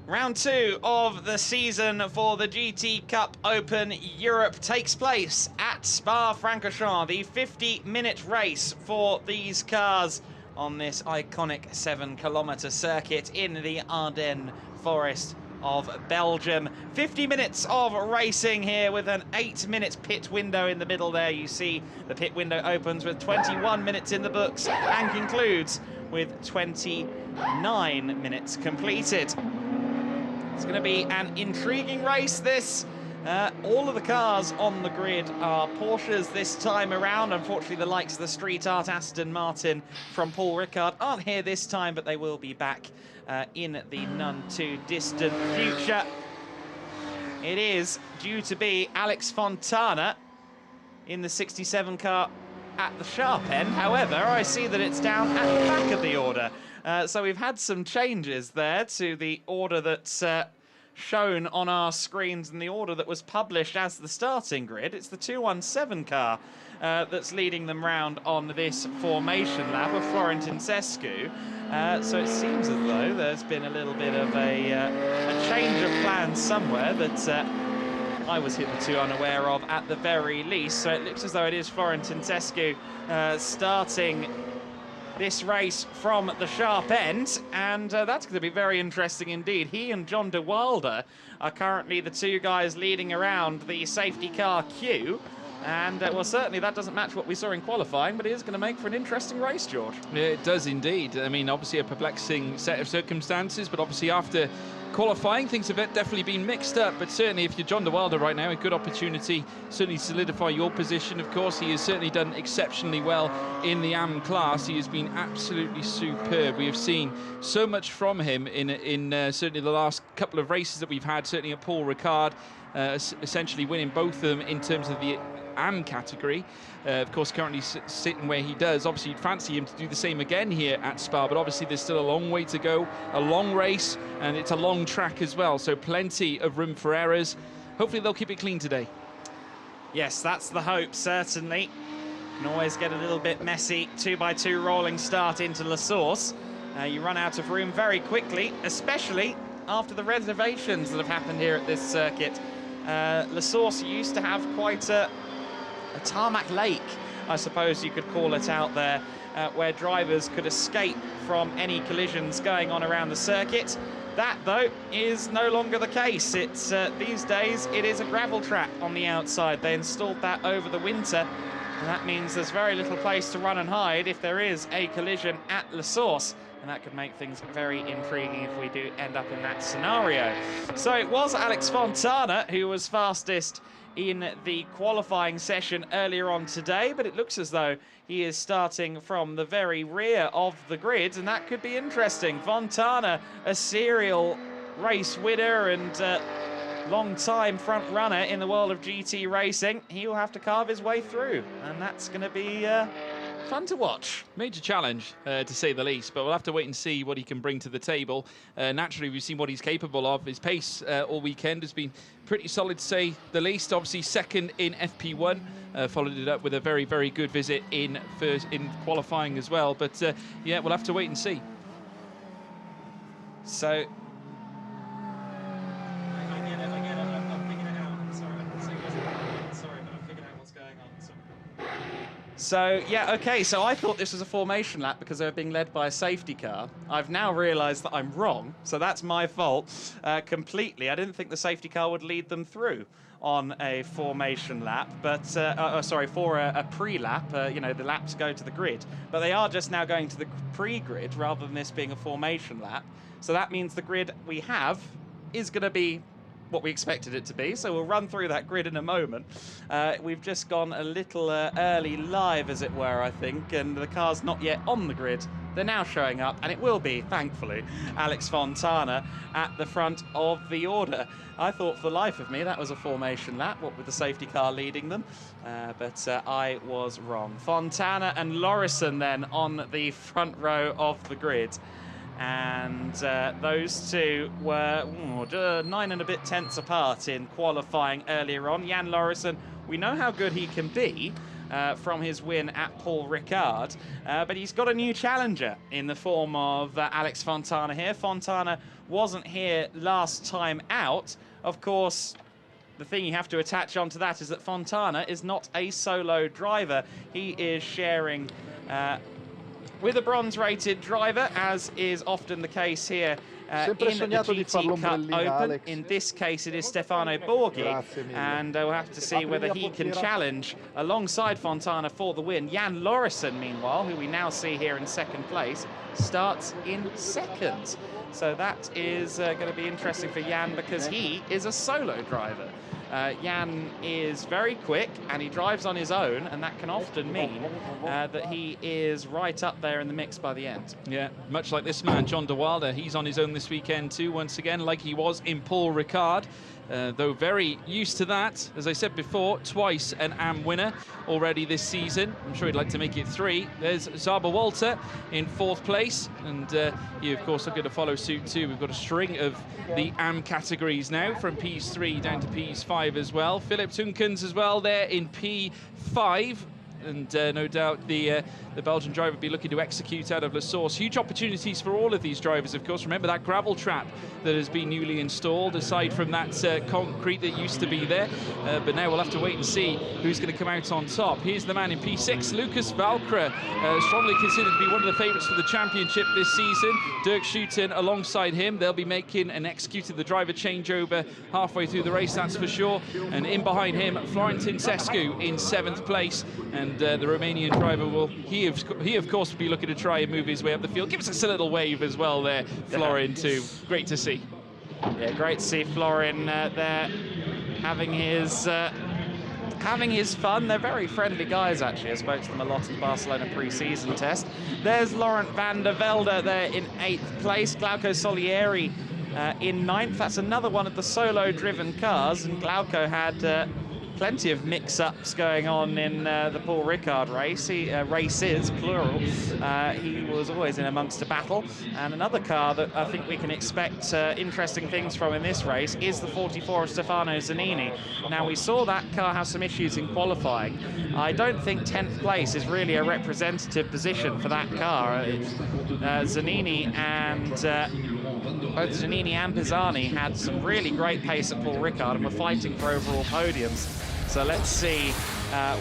Round 2 of the season for the GT Cup Open Europe takes place at Spa-Francorchamps, the 50-minute race for these cars on this iconic 7-kilometre circuit in the Ardennes forest of Belgium. 50 minutes of racing here with an 8-minute pit window in the middle there. You see the pit window opens with 21 minutes in the books and concludes with 29 minutes completed. It's going to be an intriguing race, this. All of the cars on the grid are Porsches this time around. Unfortunately, the likes of the street art Aston Martin from Paul Ricard aren't here this time, but they will be back in the none too distant future. It is due to be Alex Fontana in the 67 car at the sharp end. However, I see that it's down at the back of the order. So we've had some changes there to the order that's shown on our screens and the order that was published as the starting grid. It's the 217 car that's leading them round on this formation lap of Tincescu. So it seems as though there's been a little bit of a change of plans somewhere that I was hitherto unaware of at the very least. So it looks as though it is Tincescu starting this race from the sharp end, and that's going to be very interesting indeed. He and John de Wilder are currently the two guys leading around the safety car queue. And, well, certainly that doesn't match what we saw in qualifying, but it is going to make for an interesting race, George. Yeah, it does indeed. I mean, obviously a perplexing set of circumstances, but obviously after qualifying, things have definitely been mixed up. But certainly if you're John de Wilder right now, a good opportunity, certainly solidify your position. Of course, he has certainly done exceptionally well in the AM class. He has been absolutely superb. We have seen so much from him in certainly the last couple of races that we've had, certainly at Paul Ricard, essentially winning both of them in terms of the AM category. Of course, currently sitting where he does. Obviously, you'd fancy him to do the same again here at Spa, but obviously there's still a long way to go, a long race, and it's a long track as well, so plenty of room for errors. Hopefully they'll keep it clean today. Yes, that's the hope, certainly. Can always get a little bit messy. 2x2 rolling start into La Source. You run out of room very quickly, especially after the reservations that have happened here at this circuit. La Source used to have quite a tarmac lake, I suppose you could call it, out there, where drivers could escape from any collisions going on around the circuit. That, though, is no longer the case. It's these days it is a gravel track on the outside. They installed that over the winter, and that means there's very little place to run and hide if there is a collision at La Source. And that could make things very intriguing if we do end up in that scenario. So it was Alex Fontana who was fastest in the qualifying session earlier on today, but it looks as though he is starting from the very rear of the grid, and that could be interesting. Fontana, a serial race winner and long-time front runner in the world of GT racing. He will have to carve his way through, and that's going to be fun to watch. Major challenge, to say the least, but we'll have to wait and see what he can bring to the table. Naturally, we've seen what he's capable of. His pace all weekend has been pretty solid, to say the least. Obviously, second in FP1, followed it up with a very, very good visit in qualifying as well. But yeah, we'll have to wait and see. So I get it. I'm figuring it out. I'm sorry, but I'm figuring out what's going on. So, yeah, okay, so I thought this was a formation lap because they were being led by a safety car. I've now realised that I'm wrong, so that's my fault completely. I didn't think the safety car would lead them through on a formation lap, but, sorry, for a pre-lap. You know, the laps go to the grid, but they are just now going to the pre-grid rather than this being a formation lap. So that means the grid we have is going to be what we expected it to be, so we'll run through that grid in a moment. We've just gone a little early live, as it were, I think, and the car's not yet on the grid. They're now showing up, and it will be, thankfully, Alex Fontana at the front of the order. I thought for the life of me that was a formation lap, what with the safety car leading them, but I was wrong. Fontana and Lauritsen then on the front row of the grid. And those two were 9 and a bit tenths apart in qualifying earlier on. Jan Lauritsen, we know how good he can be, from his win at Paul Ricard. But he's got a new challenger in the form of Alex Fontana here. Fontana wasn't here last time out. Of course, the thing you have to attach onto that is that Fontana is not a solo driver. He is sharing with a bronze-rated driver, as is often the case here in the GT Cup Open. In this case, it is Stefano Borgie, and we'll have to see whether he can challenge alongside Fontana for the win. Jan Lauritsen, meanwhile, who we now see here in second place, starts in second. So that is going to be interesting for Jan, because he is a solo driver. Jan is very quick and he drives on his own, and that can often mean that he is right up there in the mix by the end. Yeah, much like this man, John de Wilder. He's on his own this weekend too, once again, like he was in Paul Ricard. Though very used to that. As I said before, twice an AM winner already this season. I'm sure he'd like to make it 3. There's Zaba Walter in 4th place, and he, of course, looking to follow suit too. We've got a string of the AM categories now, from Ps3 down to Ps5 as well. Philip Tunkens as well there in P5. And no doubt the Belgian driver will be looking to execute out of La Source. Huge opportunities for all of these drivers, of course. Remember that gravel trap that has been newly installed, aside from that concrete that used to be there. But now we'll have to wait and see who's going to come out on top. Here's the man in P6, Lucas Valkra, strongly considered to be one of the favourites for the championship this season. Dirk Schuiten alongside him. They'll be making and executing the driver changeover halfway through the race, that's for sure. And in behind him, Tincescu in 7th place. And the Romanian driver will, he of course will be looking to try and move his way up the field. Give us a little wave as well there, Florin, too. Great to see. Yeah, great to see Florin there having his fun. They're very friendly guys, actually. I spoke to them a lot in the Barcelona pre-season test. There's Laurent van der Velde there in 8th place. Glauco Solieri in 9th. That's another one of the solo-driven cars, and Glauco had plenty of mix-ups going on in the Paul Ricard race. Races, plural. He was always in amongst a battle. And another car that I think we can expect interesting things from in this race is the 44 of Stefano Zanini. Now, we saw that car have some issues in qualifying. I don't think 10th place is really a representative position for that car. Zanini and both Zanini and Pisani had some really great pace at Paul Ricard and were fighting for overall podiums. So let's see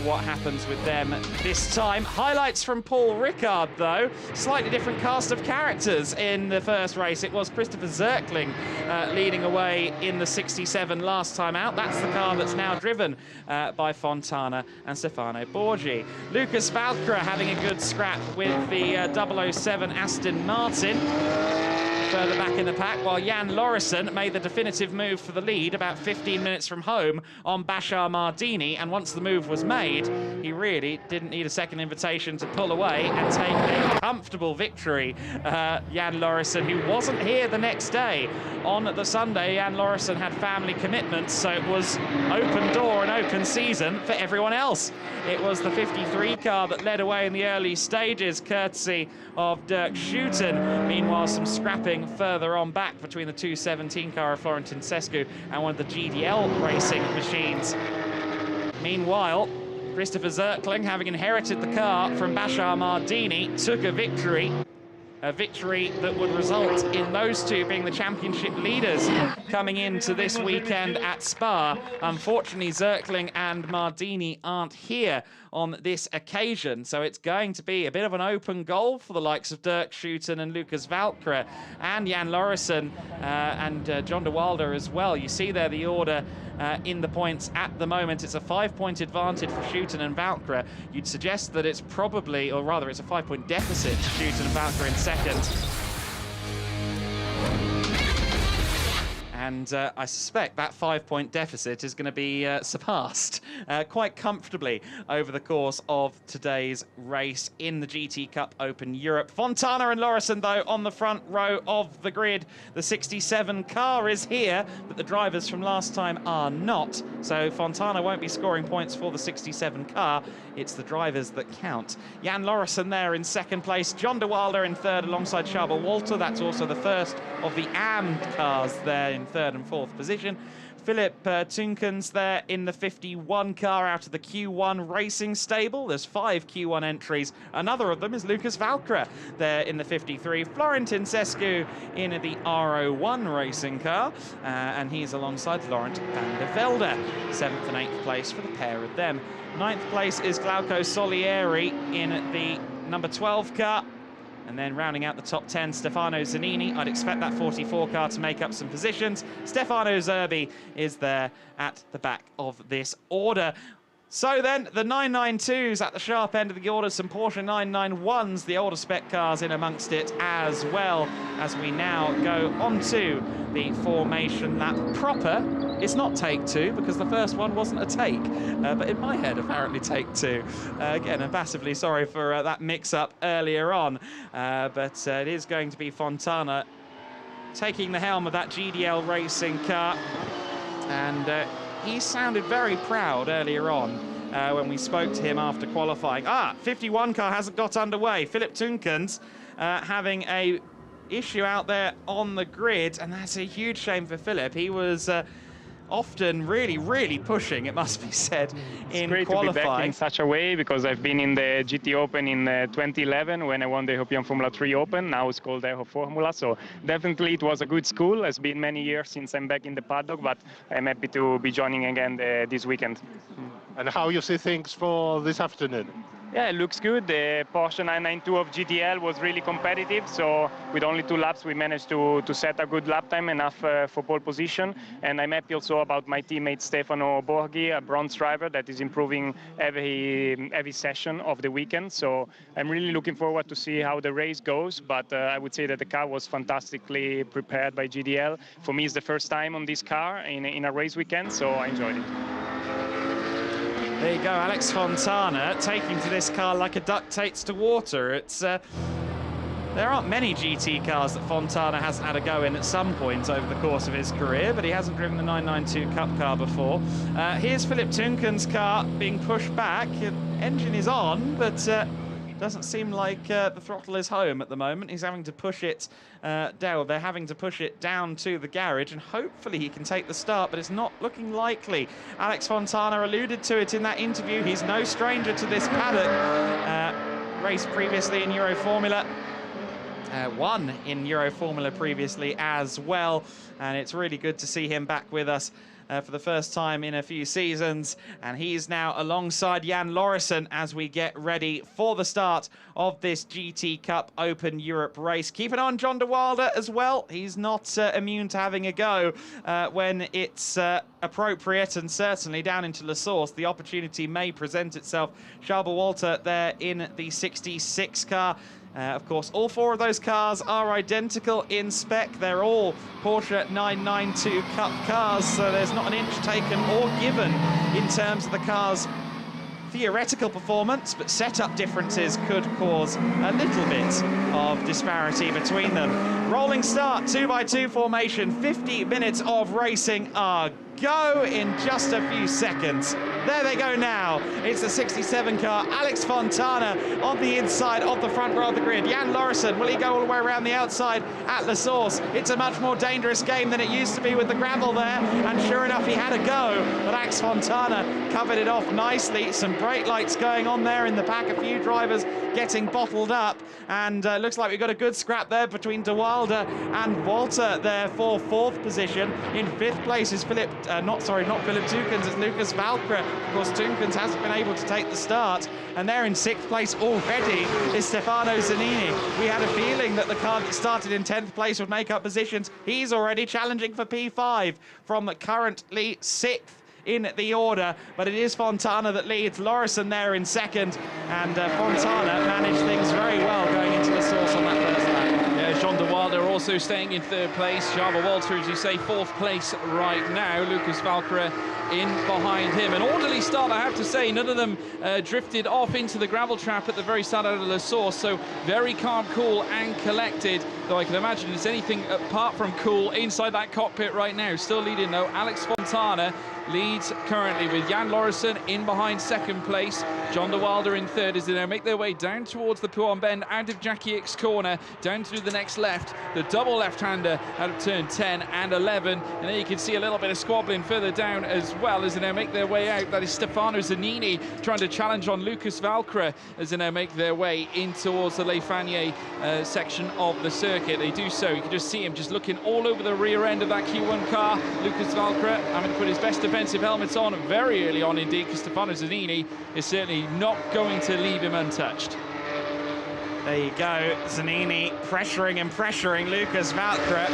what happens with them this time. Highlights from Paul Ricard, though. Slightly different cast of characters in the first race. It was Christopher Zirkling leading away in the 67 last time out. That's the car that's now driven by Fontana and Stefano Borgie. Lucas Valkra having a good scrap with the 007 Aston Martin. Further back in the pack, while Jan Lauritsen made the definitive move for the lead about 15 minutes from home on Bashar Mardini, and once the move was made, he really didn't need a second invitation to pull away and take a comfortable victory. Jan Lauritsen, who wasn't here the next day. On the Sunday, Jan Lauritsen had family commitments, so it was open door and open season for everyone else. It was the 53 car that led away in the early stages, courtesy of Dirk Schuiten. Meanwhile, some scrapping further on back between the 217 car of Florent Tincescu and one of the GDL racing machines. Meanwhile, Christopher Zirkling, having inherited the car from Bashar Mardini, took a victory that would result in those two being the championship leaders coming into this weekend at Spa. Unfortunately, Zirkling and Mardini aren't here on this occasion, so it's going to be a bit of an open goal for the likes of Dirk Schuiten and Lucas Valkra and Jan Lauritsen and John de Wilder as well. You see there the order in the points at the moment. It's a 5-point advantage for Schuiten and Valkra. You'd suggest that it's probably, or rather it's a 5-point deficit to Schuiten and Valkra in second. And I suspect that 5-point deficit is going to be surpassed quite comfortably over the course of today's race in the GT Cup Open Europe. Fontana and Lauritsen, though, on the front row of the grid. The 67 car is here, but the drivers from last time are not. So Fontana won't be scoring points for the 67 car. It's the drivers that count. Jan Lauritsen there in second place. John de Wilder in third alongside Schaber Walter. That's also the first of the AM cars there in third and fourth position. Philip Tunkens there in the 51 car out of the Q1 Racing stable. There's 5 Q1 entries. Another of them is Lucas Valkyrie there in the 53. Florent Tincescu in the R01 racing car. And he's alongside Laurent van der Velde. 7th and 8th place for the pair of them. 9th place is Glauco Solieri in the number 12 car. And then rounding out the top 10, Stefano Zanini. I'd expect that 44 car to make up some positions. Stefano Zerbi is there at the back of this order. So then, the 992s at the sharp end of the order, some Porsche 991s, the older spec cars in amongst it as well, as we now go onto the formation lap proper. It's not take 2, because the first one wasn't a take, but in my head, apparently take 2. Again, I'm massively sorry for that mix-up earlier on, but it is going to be Fontana taking the helm of that GDL racing car, and he sounded very proud earlier on when we spoke to him after qualifying. 51 car hasn't got underway. Philip Tunkens having a issue out there on the grid, and that's a huge shame for Philip. He was often really pushing, it must be said, in qualifying. It's great to be back in such a way, because I've been in the GTOpen in 2011 when I won the European Formula 3 Open. Now it's called Euro Formula, so definitely it was a good school. It's been many years since I'm back in the paddock, but I'm happy to be joining again this weekend. And how you see things for this afternoon? Yeah, it looks good. The Porsche 992 of GTL was really competitive, so with only 2 laps we managed to set a good lap time, enough for pole position. And I'm happy also about my teammate Stefano Borgie, a bronze driver that is improving every session of the weekend. So I'm really looking forward to see how the race goes, but I would say that the car was fantastically prepared by GDL. For me, it's the first time on this car in a race weekend, so I enjoyed it. There you go, Alex Fontana taking to this car like a duck takes to water. It's there aren't many GT cars that Fontana hasn't had a go in at some point over the course of his career, but he hasn't driven the 992 Cup car before. Here's Philip Tunkens' car being pushed back. Engine is on, but doesn't seem like the throttle is home at the moment. He's having to push it down. They're having to push it down to the garage, and hopefully he can take the start, but it's not looking likely. Alex Fontana alluded to it in that interview. He's no stranger to this paddock. Raced previously in Euro Formula. Won in Euro Formula previously as well, and it's really good to see him back with us for the first time in a few seasons, and he's now alongside Jan Lauritsen as we get ready for the start of this GT Cup Open Europe race. Keep an eye on John de Wilder as well. He's not immune to having a go when it's appropriate, and certainly down into La Source the opportunity may present itself. Charles Walter there in the 66 car. Of course, all 4 of those cars are identical in spec. They're all Porsche 992 Cup cars, so there's not an inch taken or given in terms of the car's theoretical performance, but setup differences could cause a little bit of disparity between them. Rolling start, 2x2 formation, 50 minutes of racing are go in just a few seconds. There they go now. It's the 67 car. Alex Fontana on the inside of the front row of the grid. Jan Lauritsen, will he go all the way around the outside at La Source? It's a much more dangerous game than it used to be with the gravel there, and sure enough, he had a go, but Alex Fontana covered it off nicely. Some brake lights going on there in the back, a few drivers getting bottled up, and looks like we've got a good scrap there between de Wilder and Walter there for 4th position. In 5th place is not Philip Tunkens, it's Lucas Valkyrie. Of course, Tunkens hasn't been able to take the start, and there in 6th place already is Stefano Zanini. We had a feeling that the car that started in 10th place would make up positions. He's already challenging for P5 from currently 6th in the order, but it is Fontana that leads. Lauritsen there in 2nd, and Fontana managed things very well going into the source on that first lap. Yeah, Jean de Wilder also staying in 3rd place. Charles Walter, as you say, 4th place right now. Lucas Valkyrie in behind him. An orderly start, I have to say. None of them drifted off into the gravel trap at the very start out of La Source, so very calm, cool and collected, though I can imagine it's anything apart from cool inside that cockpit right now. Still leading though, Alex Fontana leads currently with Jan Lauritsen in behind 2nd place. John de Wilder in 3rd as they now make their way down towards the Podium bend out of Jackie X corner, down through the next next left, the double left-hander out of turn 10 and 11. And then you can see a little bit of squabbling further down as well as they now make their way out. That is Stefano Zanini trying to challenge on Lucas Valcre as they now make their way in towards the Le Fanier section of the circuit. They do so. You can just see him just looking all over the rear end of that Q1 car. Lucas Valcre having to put his best defensive helmets on very early on indeed, because Stefano Zanini is certainly not going to leave him untouched. There you go, Zanini pressuring and pressuring Lucas Valcre.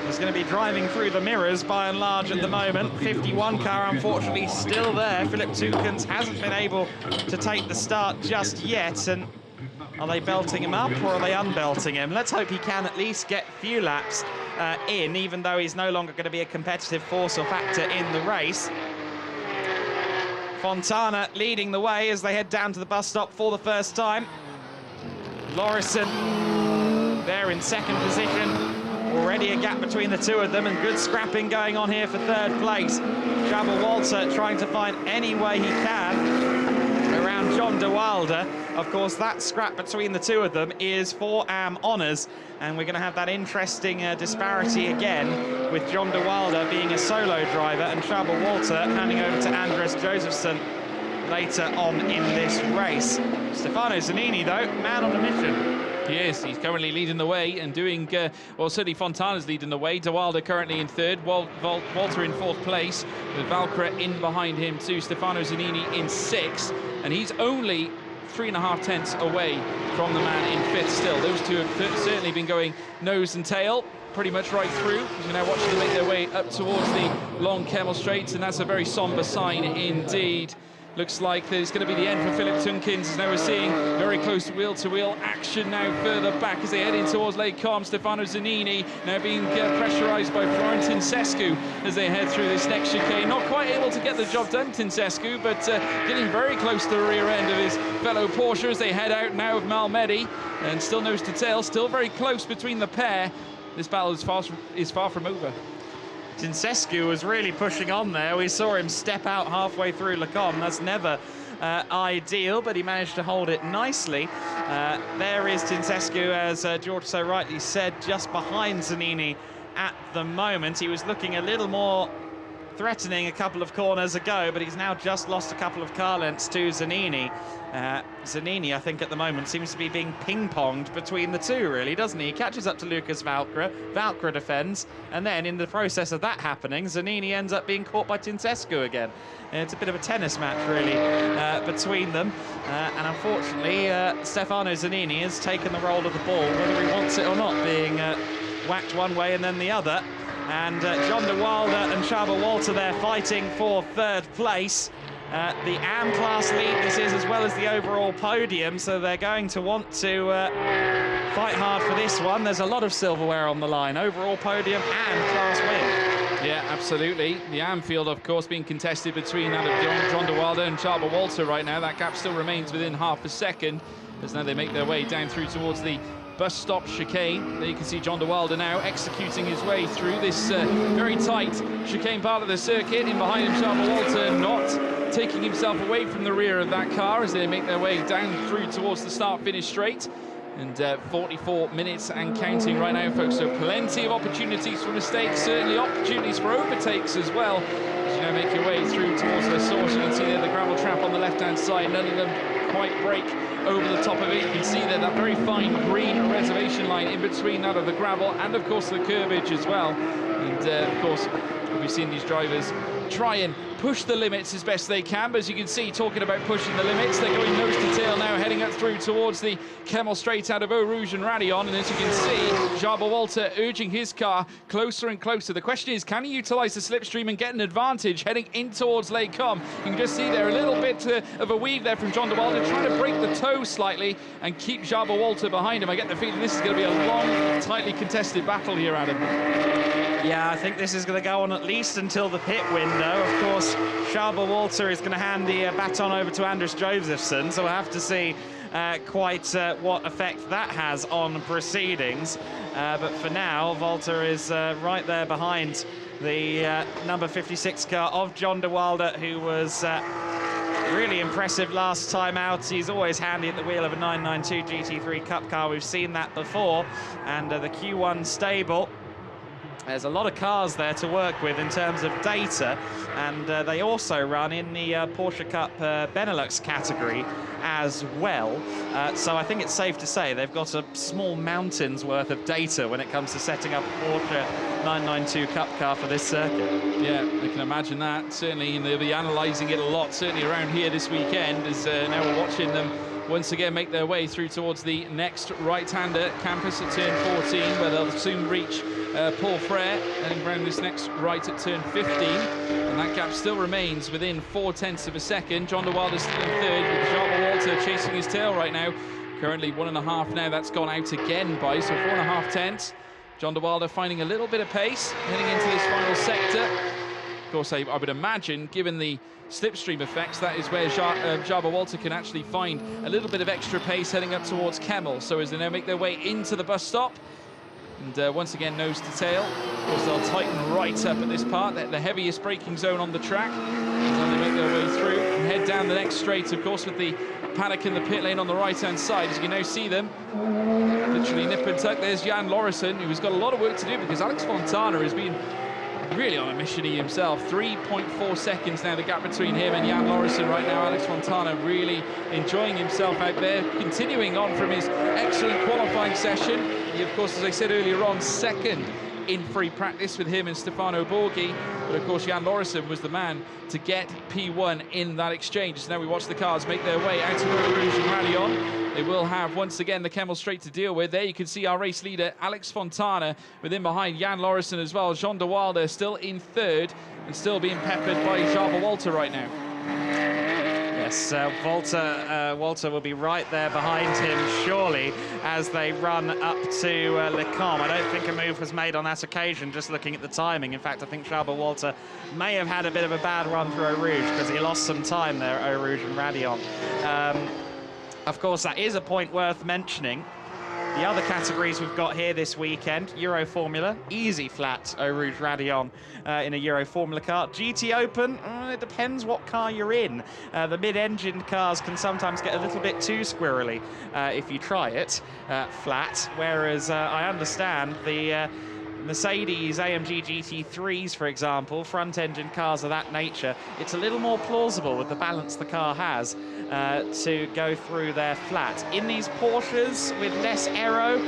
He's going to be driving through the mirrors by and large at the moment. 51 car unfortunately still there. Philip Tookens hasn't been able to take the start just yet. And are they belting him up or are they unbelting him? Let's hope he can at least get a few laps in, even though he's no longer going to be a competitive force or factor in the race. Fontana leading the way as they head down to the bus stop for the first time. Lauritsen there in second position. Already a gap between the two of them, and good scrapping going on here for third place. Trouble Walter trying to find any way he can around John de Wilde. Of course, that scrap between the two of them is for AM honours, and we're going to have that interesting disparity again, with John de Wilde being a solo driver and Trouble Walter handing over to Andres Josephson later on in this race. Stefano Zanini, though, man on a mission. Yes, he's currently leading the way and doing, well, certainly Fontana's leading the way. De Wilde currently in third, Walter in fourth place, with Valcre in behind him too. Stefano Zanini in sixth, and he's only 3.5 tenths away from the man in fifth still. Those two have certainly been going nose and tail pretty much right through. We're now watching them make their way up towards the long Kemmel Straights, and that's a very somber sign indeed. Looks like there's going to be the end for Philip Tookens, as now we're seeing very close wheel-to-wheel action now further back as they head in towards Lake Com. Stefano Zanini now being pressurised by Tincescu as they head through this next chicane. Not quite able to get the job done, Tincescu, but getting very close to the rear end of his fellow Porsche as they head out now of Malmedy, and still nose to tail, still very close between the pair. This battle is far from over. Tincescu was really pushing on there. We saw him step out halfway through Le Com. That's never ideal, but he managed to hold it nicely. There is Tincescu, as George so rightly said, just behind Zanini at the moment. He was looking a little more threatening a couple of corners ago, but he's now just lost a couple of car lengths to Zanini. Zanini, I think, at the moment seems to be being ping-ponged between the two, really, doesn't he? He catches up to Lucas Valcre, Valcre defends, and then in the process of that happening, Zanini ends up being caught by Tincescu again. It's a bit of a tennis match, really, between them. And unfortunately, Stefano Zanini has taken the role of the ball, whether he wants it or not, being whacked one way and then the other. And John de Wilde and Trouble Walter there fighting for third place. The AM class lead this is, as well as the overall podium, so they're going to want to fight hard for this one. There's a lot of silverware on the line, overall podium and class win. Yeah, absolutely. The AM field, of course, being contested between that of John de Wilde and Trouble Walter right now. That gap still remains within half a second, as now they make their way down through towards the bus stop chicane. There you can see John de Wilde now executing his way through this very tight chicane part of the circuit. In behind him, Trouble Walter not taking himself away from the rear of that car as they make their way down through towards the start-finish straight. And 44 minutes and counting right now, folks. So plenty of opportunities for mistakes, certainly opportunities for overtakes as well. As you now make your way through towards the source, you can see there the gravel trap on the left-hand side. None of them quite break over the top of it. You can see there that very fine green reservation line in between that of the gravel and, of course, the curbage as well. And, of course, we've seen these drivers try and push the limits as best they can, but as you can see, talking about pushing the limits, they're going nose to tail now, heading up through towards the Kemmel Straight out of Eau Rouge and Radion, and as you can see, Trouble Walter urging his car closer and closer. The question is, can he utilise the slipstream and get an advantage heading in towards Lake Com? You can just see there a little bit of a weave there from John de Wilde, trying to break the toe slightly and keep Trouble Walter behind him. I get the feeling this is going to be a long, tightly contested battle here, Adam. Yeah, I think this is going to go on at least until the pit window. Of course, Trouble Walter is going to hand the baton over to Andres Josephson, so we'll have to see quite what effect that has on proceedings. But for now, Walter is right there behind the number 56 car of John de Wilde, who was Really impressive last time out. He's always handy at the wheel of a 992 GT3 Cup car. We've seen that before. And the Q1 stable, there's a lot of cars there to work with in terms of data, and they also run in the Porsche Cup Benelux category as well. So I think it's safe to say they've got a small mountain's worth of data when it comes to setting up a Porsche 992 Cup car for this circuit. Yeah, I can imagine that. Certainly, and they'll be analysing it a lot, certainly around here this weekend, as now we're watching them once again make their way through towards the next right-hander campus at turn 14, where they'll soon reach Paul Frere, heading around this next right at turn 15, and that gap still remains within 0.4 of a second. John de Wilder still in third, with Jabba Walter chasing his tail right now. Currently 1.5 now, that's gone out again by, so 4.5 tenths. John de Wilder finding a little bit of pace, heading into this final sector. Of course, I would imagine, given the slipstream effects, that is where Jabba Walter can actually find a little bit of extra pace heading up towards Kemmel. So as they now make their way into the bus stop, and once again nose to tail, of course they'll tighten right up at this part, the heaviest braking zone on the track, as they make their way through and head down the next straight, of course, with the paddock in the pit lane on the right-hand side. As you can now see them literally nip and tuck. There's Jan Lauritsen, who's got a lot of work to do, because Alex Fontana has been really on a mission he himself. 3.4 seconds now the gap between him and Jan Lauritsen right now. Alex Fontana really enjoying himself out there, continuing on from his excellent qualifying session. He, of course, as I said earlier on, second in free practice with him and Stefano Borgie, but of course Jan Lauritsen was the man to get P1 in that exchange. So now we watch the cars make their way out of Eau Rouge and Rayon. They will have once again the Kemmel Straight to deal with. There you can see our race leader Alex Fontana, with him behind Jan Lauritsen as well. Jean de Wilder still in third and still being peppered by Jabba Walter right now. Yes, Walter will be right there behind him, surely, as they run up to Le Combe. I don't think a move was made on that occasion, just looking at the timing. In fact, I think Jabba Walter may have had a bit of a bad run through Eau Rouge, because he lost some time there at Eau Rouge and Rayon. Of course, that is a point worth mentioning. The other categories we've got here this weekend: Euro Formula, easy flat Eau Rouge Rayon in a Euro Formula car. GTOpen, it depends what car you're in. The mid-engined cars can sometimes get a little bit too squirrely if you try it flat, whereas I understand the Mercedes AMG GT3s, for example, front-engine cars of that nature, it's a little more plausible with the balance the car has to go through their flat. In these Porsches with less aero,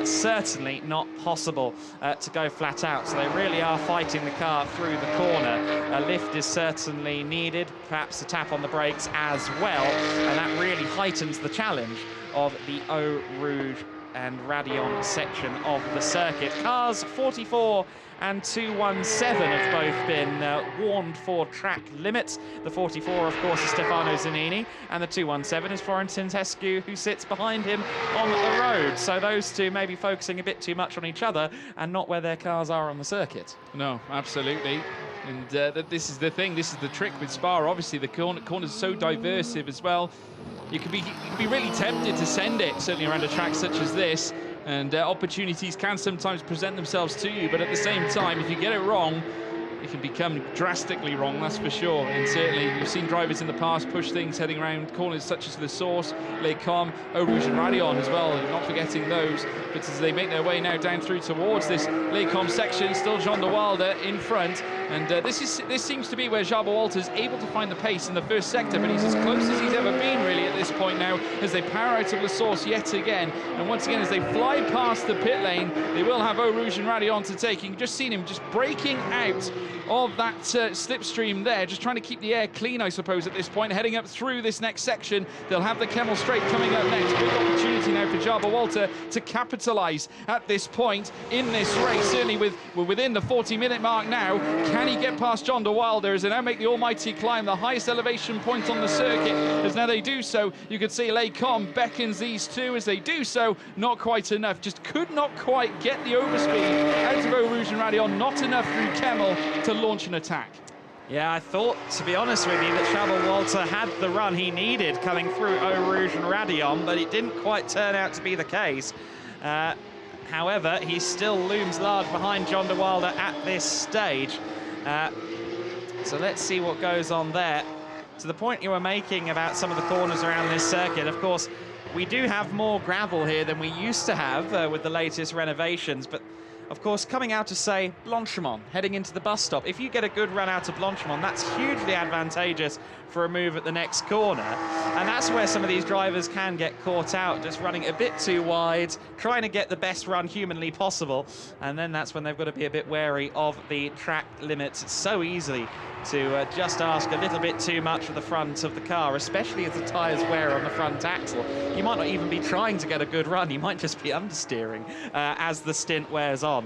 certainly not possible to go flat out. So they really are fighting the car through the corner. A lift is certainly needed, perhaps a tap on the brakes as well, and that really heightens the challenge of the Eau Rouge and Rayon section of the circuit. Cars 44 and 217 have both been warned for track limits. The 44, of course, is Stefano Zanini, and the 217 is Florent Tincescu, who sits behind him on the road. So those two may be focusing a bit too much on each other and not where their cars are on the circuit. No, absolutely. And this is the thing, this is the trick with Spa. Obviously, the corner's so diversive as well. You can be really tempted to send it, certainly around a track such as this, and opportunities can sometimes present themselves to you, but at the same time, if you get it wrong, it can become drastically wrong, that's for sure. And certainly, you've seen drivers in the past push things heading around corners such as the Source, Les Combe, Eau Rouge and Rayon as well, not forgetting those. But as they make their way now down through towards this Les Combe section, still Jean de Wilder in front. And this seems to be where Jabba Walter's able to find the pace in the first sector, but he's as close as he's ever been really at this point now, as they power out of La Source yet again. And once again, as they fly past the pit lane, they will have Eau Rouge and Rayon to take. You can just see him just breaking out of that slipstream there, just trying to keep the air clean, I suppose, at this point. Heading up through this next section, they'll have the Kemmel Straight coming up next. Big opportunity now for Jabba Walter to capitalise at this point in this race. Certainly we're within the 40-minute mark now. Can he get past Jean de Wilder as they now make the almighty climb, the highest elevation point on the circuit? As now they do so, you could see Les Combe beckons these two as they do so. Not quite enough, just could not quite get the overspeed out of Eau Rouge and Rayon. Not enough through Kemmel to launch an attack. Yeah, I thought, to be honest with you, that Jabba Walter had the run he needed coming through Eau Rouge and Rayon, but it didn't quite turn out to be the case. However, he still looms large behind Jean de Wilder at this stage. So let's see what goes on there. to the point you were making about some of the corners around this circuit, of course, we do have more gravel here than we used to have with the latest renovations, but of course, coming out to, say, Blanchimont, heading into the bus stop, if you get a good run out of Blanchimont, that's hugely advantageous for a move at the next corner. And that's where some of these drivers can get caught out, just running a bit too wide, trying to get the best run humanly possible. And then that's when they've got to be a bit wary of the track limits. It's so easy to just ask a little bit too much of the front of the car, especially as the tyres wear on the front axle. You might not even be trying to get a good run, you might just be understeering as the stint wears on.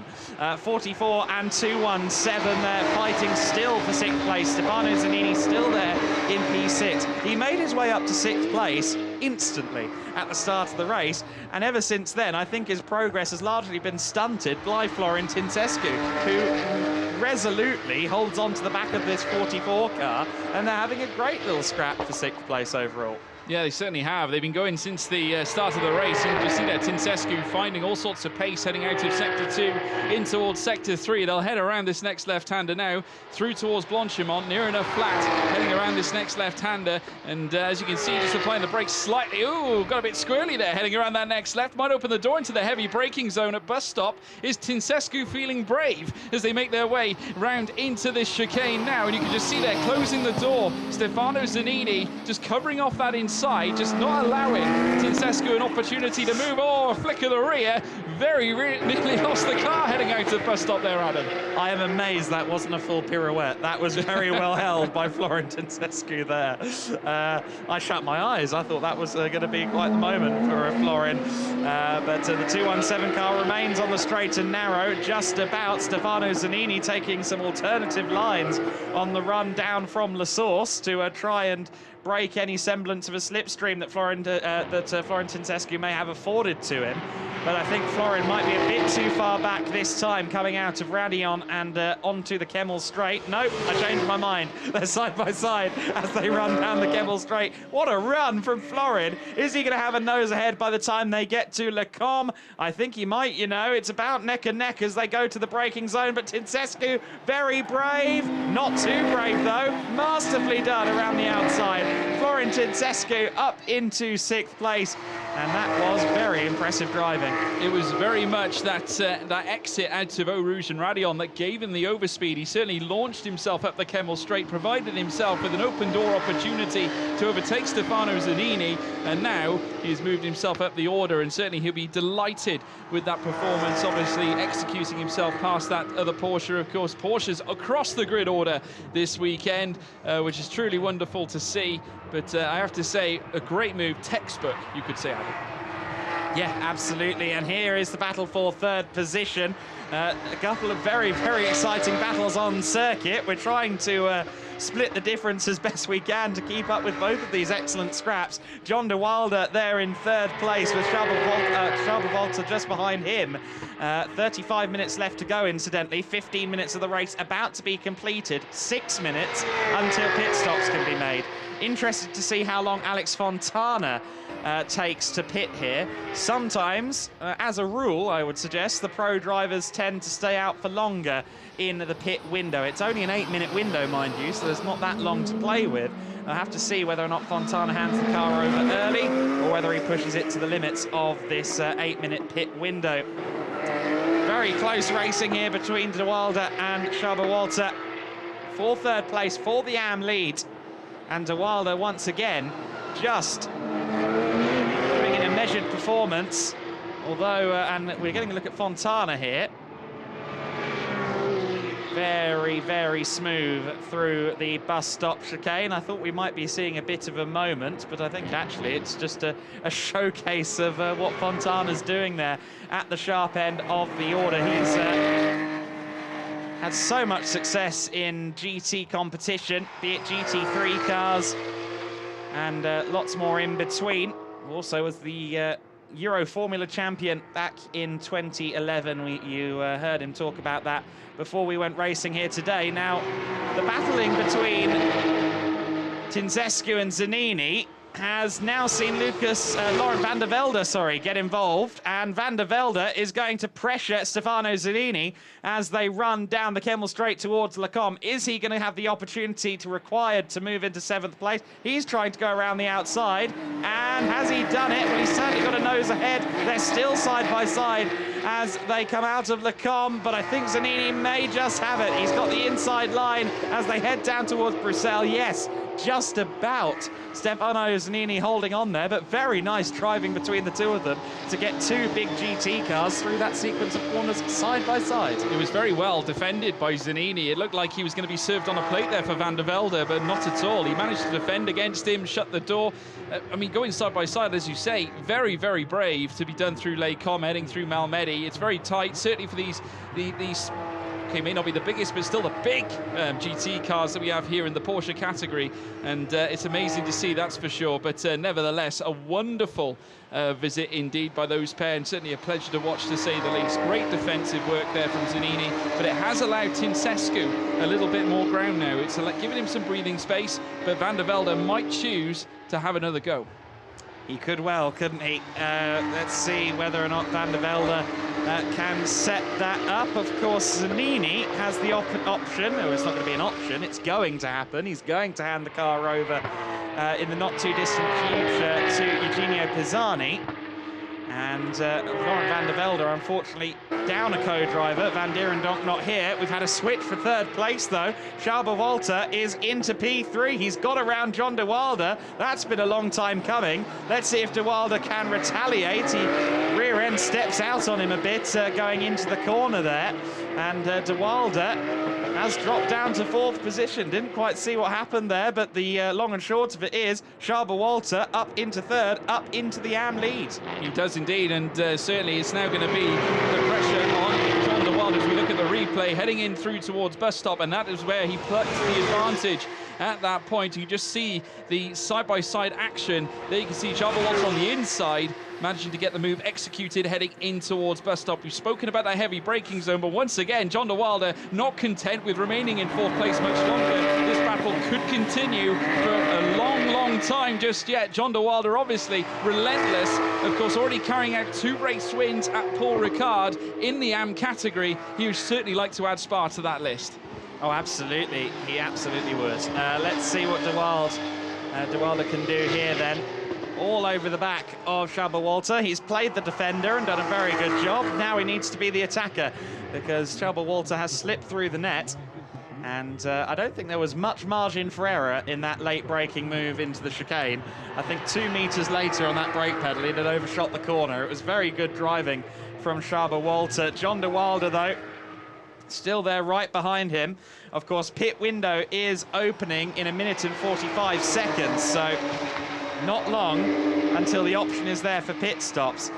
44 and 217 there, fighting still for 6th place. Stefano Zanini still there in P6. He made his way up to 6th place instantly at the start of the race, and ever since then I think his progress has largely been stunted by Florin Tincescu, who resolutely holds on to the back of this 44 car, and they're having a great little scrap for 6th place overall. Yeah, they certainly have. They've been going since the start of the race. And you see that Tincescu finding all sorts of pace heading out of Sector 2 in towards Sector 3. They'll head around this next left-hander now, through towards Blanchimont, near enough flat, heading around this next left-hander. And as you can see, just applying the brakes slightly. Ooh, got a bit squirrely there, heading around that next left. Might open the door into the heavy braking zone at bus stop. Is Tincescu feeling brave as they make their way round into this chicane now? And you can just see there, closing the door, Stefano Zanini just covering off that inside, just not allowing Tincescu an opportunity to move. Oh, a flick of the rear. Nearly lost the car heading out to the bus stop there, Adam. I am amazed that wasn't a full pirouette. That was very well held by Florin Tincescu there. I shut my eyes. I thought that was going to be quite the moment for Florin. But the 217 car remains on the straight and narrow, just about. Stefano Zanini taking some alternative lines on the run down from La Source to try and break any semblance of a slipstream that Florin Tincescu may have afforded to him. But I think Florin might be a bit too far back this time, coming out of Radillon and onto the Kemmel Straight. Nope, I changed my mind. They're side by side as they run down the Kemmel Straight. What a run from Florin. Is he going to have a nose ahead by the time they get to Le Combe? I think he might, you know. It's about neck and neck as they go to the braking zone, but Tincescu, very brave. Not too brave, though. Masterfully done around the outside. Florin Tincescu up into 6th place, and that was very impressive driving. It was very much that exit out of Eau Rouge and Radillon that gave him the overspeed. He certainly launched himself up the Kemmel Straight, provided himself with an open door opportunity to overtake Stefano Zanini, and now he's moved himself up the order, and certainly he'll be delighted with that performance, obviously executing himself past that other Porsche. Of course, Porsches across the grid order this weekend, which is truly wonderful to see. But I have to say, a great move, textbook, you could say, Adam. Yeah, absolutely. And here is the battle for 3rd position. A couple of very, very exciting battles on circuit. We're trying to split the difference as best we can to keep up with both of these excellent scraps. John de Wilder there in 3rd place with Schaber-Walter just behind him. 35 minutes left to go, incidentally. 15 minutes of the race about to be completed. 6 minutes until pit stops can be made. Interested to see how long Alex Fontana takes to pit here. Sometimes, as a rule, I would suggest, the pro drivers tend to stay out for longer in the pit window. It's only an 8-minute window, mind you, so there's not that long to play with. I'll have to see whether or not Fontana hands the car over early or whether he pushes it to the limits of this 8-minute pit window. Very close racing here between de Wilder and Schaber-Walter for 3rd place, for the AM lead. And de Wilder once again just giving it a measured performance, although and we're getting a look at Fontana here. Very, very smooth through the bus stop chicane. I thought we might be seeing a bit of a moment, but I think actually it's just a showcase of what Fontana's doing there at the sharp end of the order. He's had so much success in GT competition, be it GT3 cars and lots more in between. Also was the Euro Formula champion back in 2011. You heard him talk about that before we went racing here today. Now, the battling between Tincescu and Zanini has now seen Laurent van der Velde, get involved, and van der Velde is going to pressure Stefano Zanini as they run down the Kemmel Straight towards Le Combe. Is he going to have the opportunity required to move into 7th place? He's trying to go around the outside, and has he done it? Well, he's certainly got a nose ahead. They're still side by side as they come out of Le Combe, but I think Zanini may just have it. He's got the inside line as they head down towards Bruxelles. Yes, just about. Stefano Zanini holding on there, but very nice driving between the two of them to get two big GT cars through that sequence of corners side by side. It was very well defended by Zanini. It looked like he was going to be served on a plate there for van der Velde, but not at all. He managed to defend against him, shut the door. I mean, going side by side, as you say, very, very brave to be done through Le Combe, heading through Malmedy. It's very tight, certainly for these okay, may not be the biggest, but still the big GT cars that we have here in the Porsche category, and it's amazing to see, that's for sure. But nevertheless, a wonderful visit indeed by those pair, and certainly a pleasure to watch, to say the least. Great defensive work there from Zanini, but it has allowed Tincescu a little bit more ground now. It's giving him some breathing space, but van der Velde might choose to have another go. He could well, couldn't he? Let's see whether or not van der Velde can set that up. Of course, Zanini has the option. Oh, it's not going to be an option. It's going to happen. He's going to hand the car over in the not-too-distant future to Eugenio Pisani. And Laurent van der Velde, unfortunately, down a co-driver. Van Dierendonck not here. We've had a switch for 3rd place, though. Schaber Walter is into P3. He's got around John de Wilde. That's been a long time coming. Let's see if de Wilde can retaliate. He rear end steps out on him a bit, going into the corner there. And de Wilde has dropped down to 4th position. Didn't quite see what happened there, but the long and short of it is Schaber Walter up into 3rd, up into the AM lead. He does indeed, and certainly it's now going to be the pressure on John de Wilde as we look at the replay, heading in through towards bus stop, and that is where he plucked the advantage. At that point, you just see the side-by-side action. There you can see Schaber Walter on the inside, managing to get the move executed, heading in towards bus stop. We've spoken about that heavy braking zone, but once again, John de Wilde not content with remaining in 4th place much longer. This battle could continue for a long, long time just yet. John de Wilde obviously relentless, of course, already carrying out 2 race wins at Paul Ricard in the AM category. He would certainly like to add Spa to that list. Oh, absolutely. He absolutely would. Let's see what de Wilde can do here then. All over the back of Schaber Walter. He's played the defender and done a very good job. Now he needs to be the attacker, because Schaber Walter has slipped through the net. And I don't think there was much margin for error in that late braking move into the chicane. I think 2 meters later on that brake pedal, he had overshot the corner. It was very good driving from Schaber Walter. John de Wilde, though, still there right behind him. Of course, pit window is opening in 1 minute and 45 seconds, so not long until the option is there for pit stops.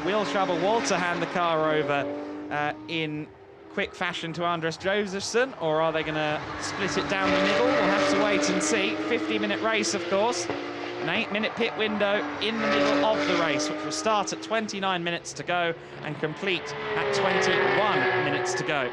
Will Schaber Walter hand the car over in quick fashion to Andres Josephson, or are they going to split it down the middle? We'll have to wait and see. 50-minute race, of course. An 8-minute pit window in the middle of the race, which will start at 29 minutes to go and complete at 21 minutes to go.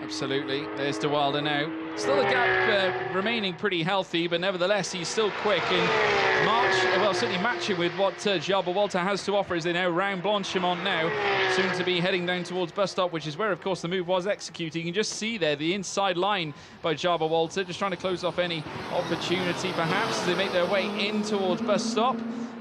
Absolutely. There's de Wilde now. Still a gap remaining pretty healthy, but nevertheless, he's still quick in March. Well, certainly matching with what Schaber Walter has to offer as they now round Blanchimont now, soon to be heading down towards bus stop, which is where, of course, the move was executed. You can just see there the inside line by Schaber Walter, just trying to close off any opportunity, perhaps, as they make their way in towards bus stop.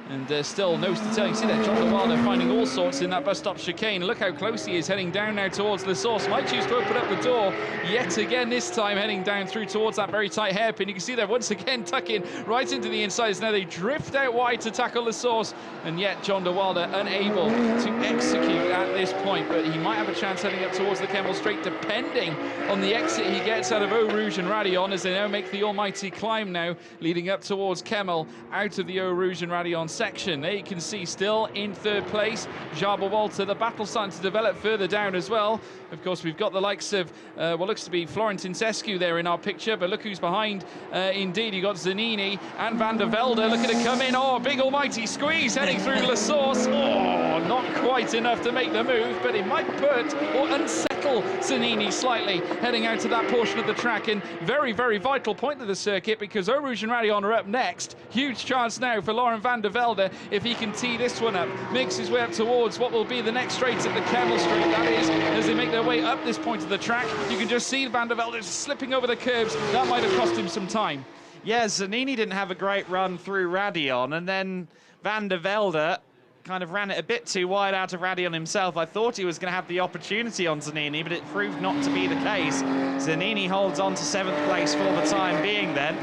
And still nose to tail. You see that John de Wilde finding all sorts in that bus stop chicane. Look how close he is, heading down now towards La Source. Might choose to open up the door yet again, this time heading down through towards that very tight hairpin. You can see there once again tucking right into the insides. Now they drift out wide to tackle La Source, and yet John de Wilde unable to execute at this point. But he might have a chance heading up towards the Kemmel Straight, depending on the exit he gets out of Eau Rouge and Rayon, as they now make the almighty climb now, leading up towards Kemmel, out of the Eau Rouge and Rayon section. There you can see still in 3rd place Schaber Walter. The battle starting to develop further down as well. Of course, we've got the likes of what looks to be Florent Tincescu there in our picture, but look who's behind. Indeed, you got Zanini and van der Velde looking to come in. Oh, big almighty squeeze heading through La Source. Oh, not quite enough to make the move, but it might put or unsettle Zanini slightly heading out to that portion of the track, and very, very vital point of the circuit, because Eau Rouge and Radion are up next. Huge chance now for Laurent van der Velde if he can tee this one up, makes his way up towards what will be the next straight at the Kemmel Straight, that is, as they make their way up this point of the track. You can just see van der Velde slipping over the curbs. That might have cost him some time. Yeah, Zanini didn't have a great run through Radion, and then van der Velde kind of ran it a bit too wide out of Radion himself. I thought he was going to have the opportunity on Zanini, but it proved not to be the case. Zanini holds on to 7th place for the time being then.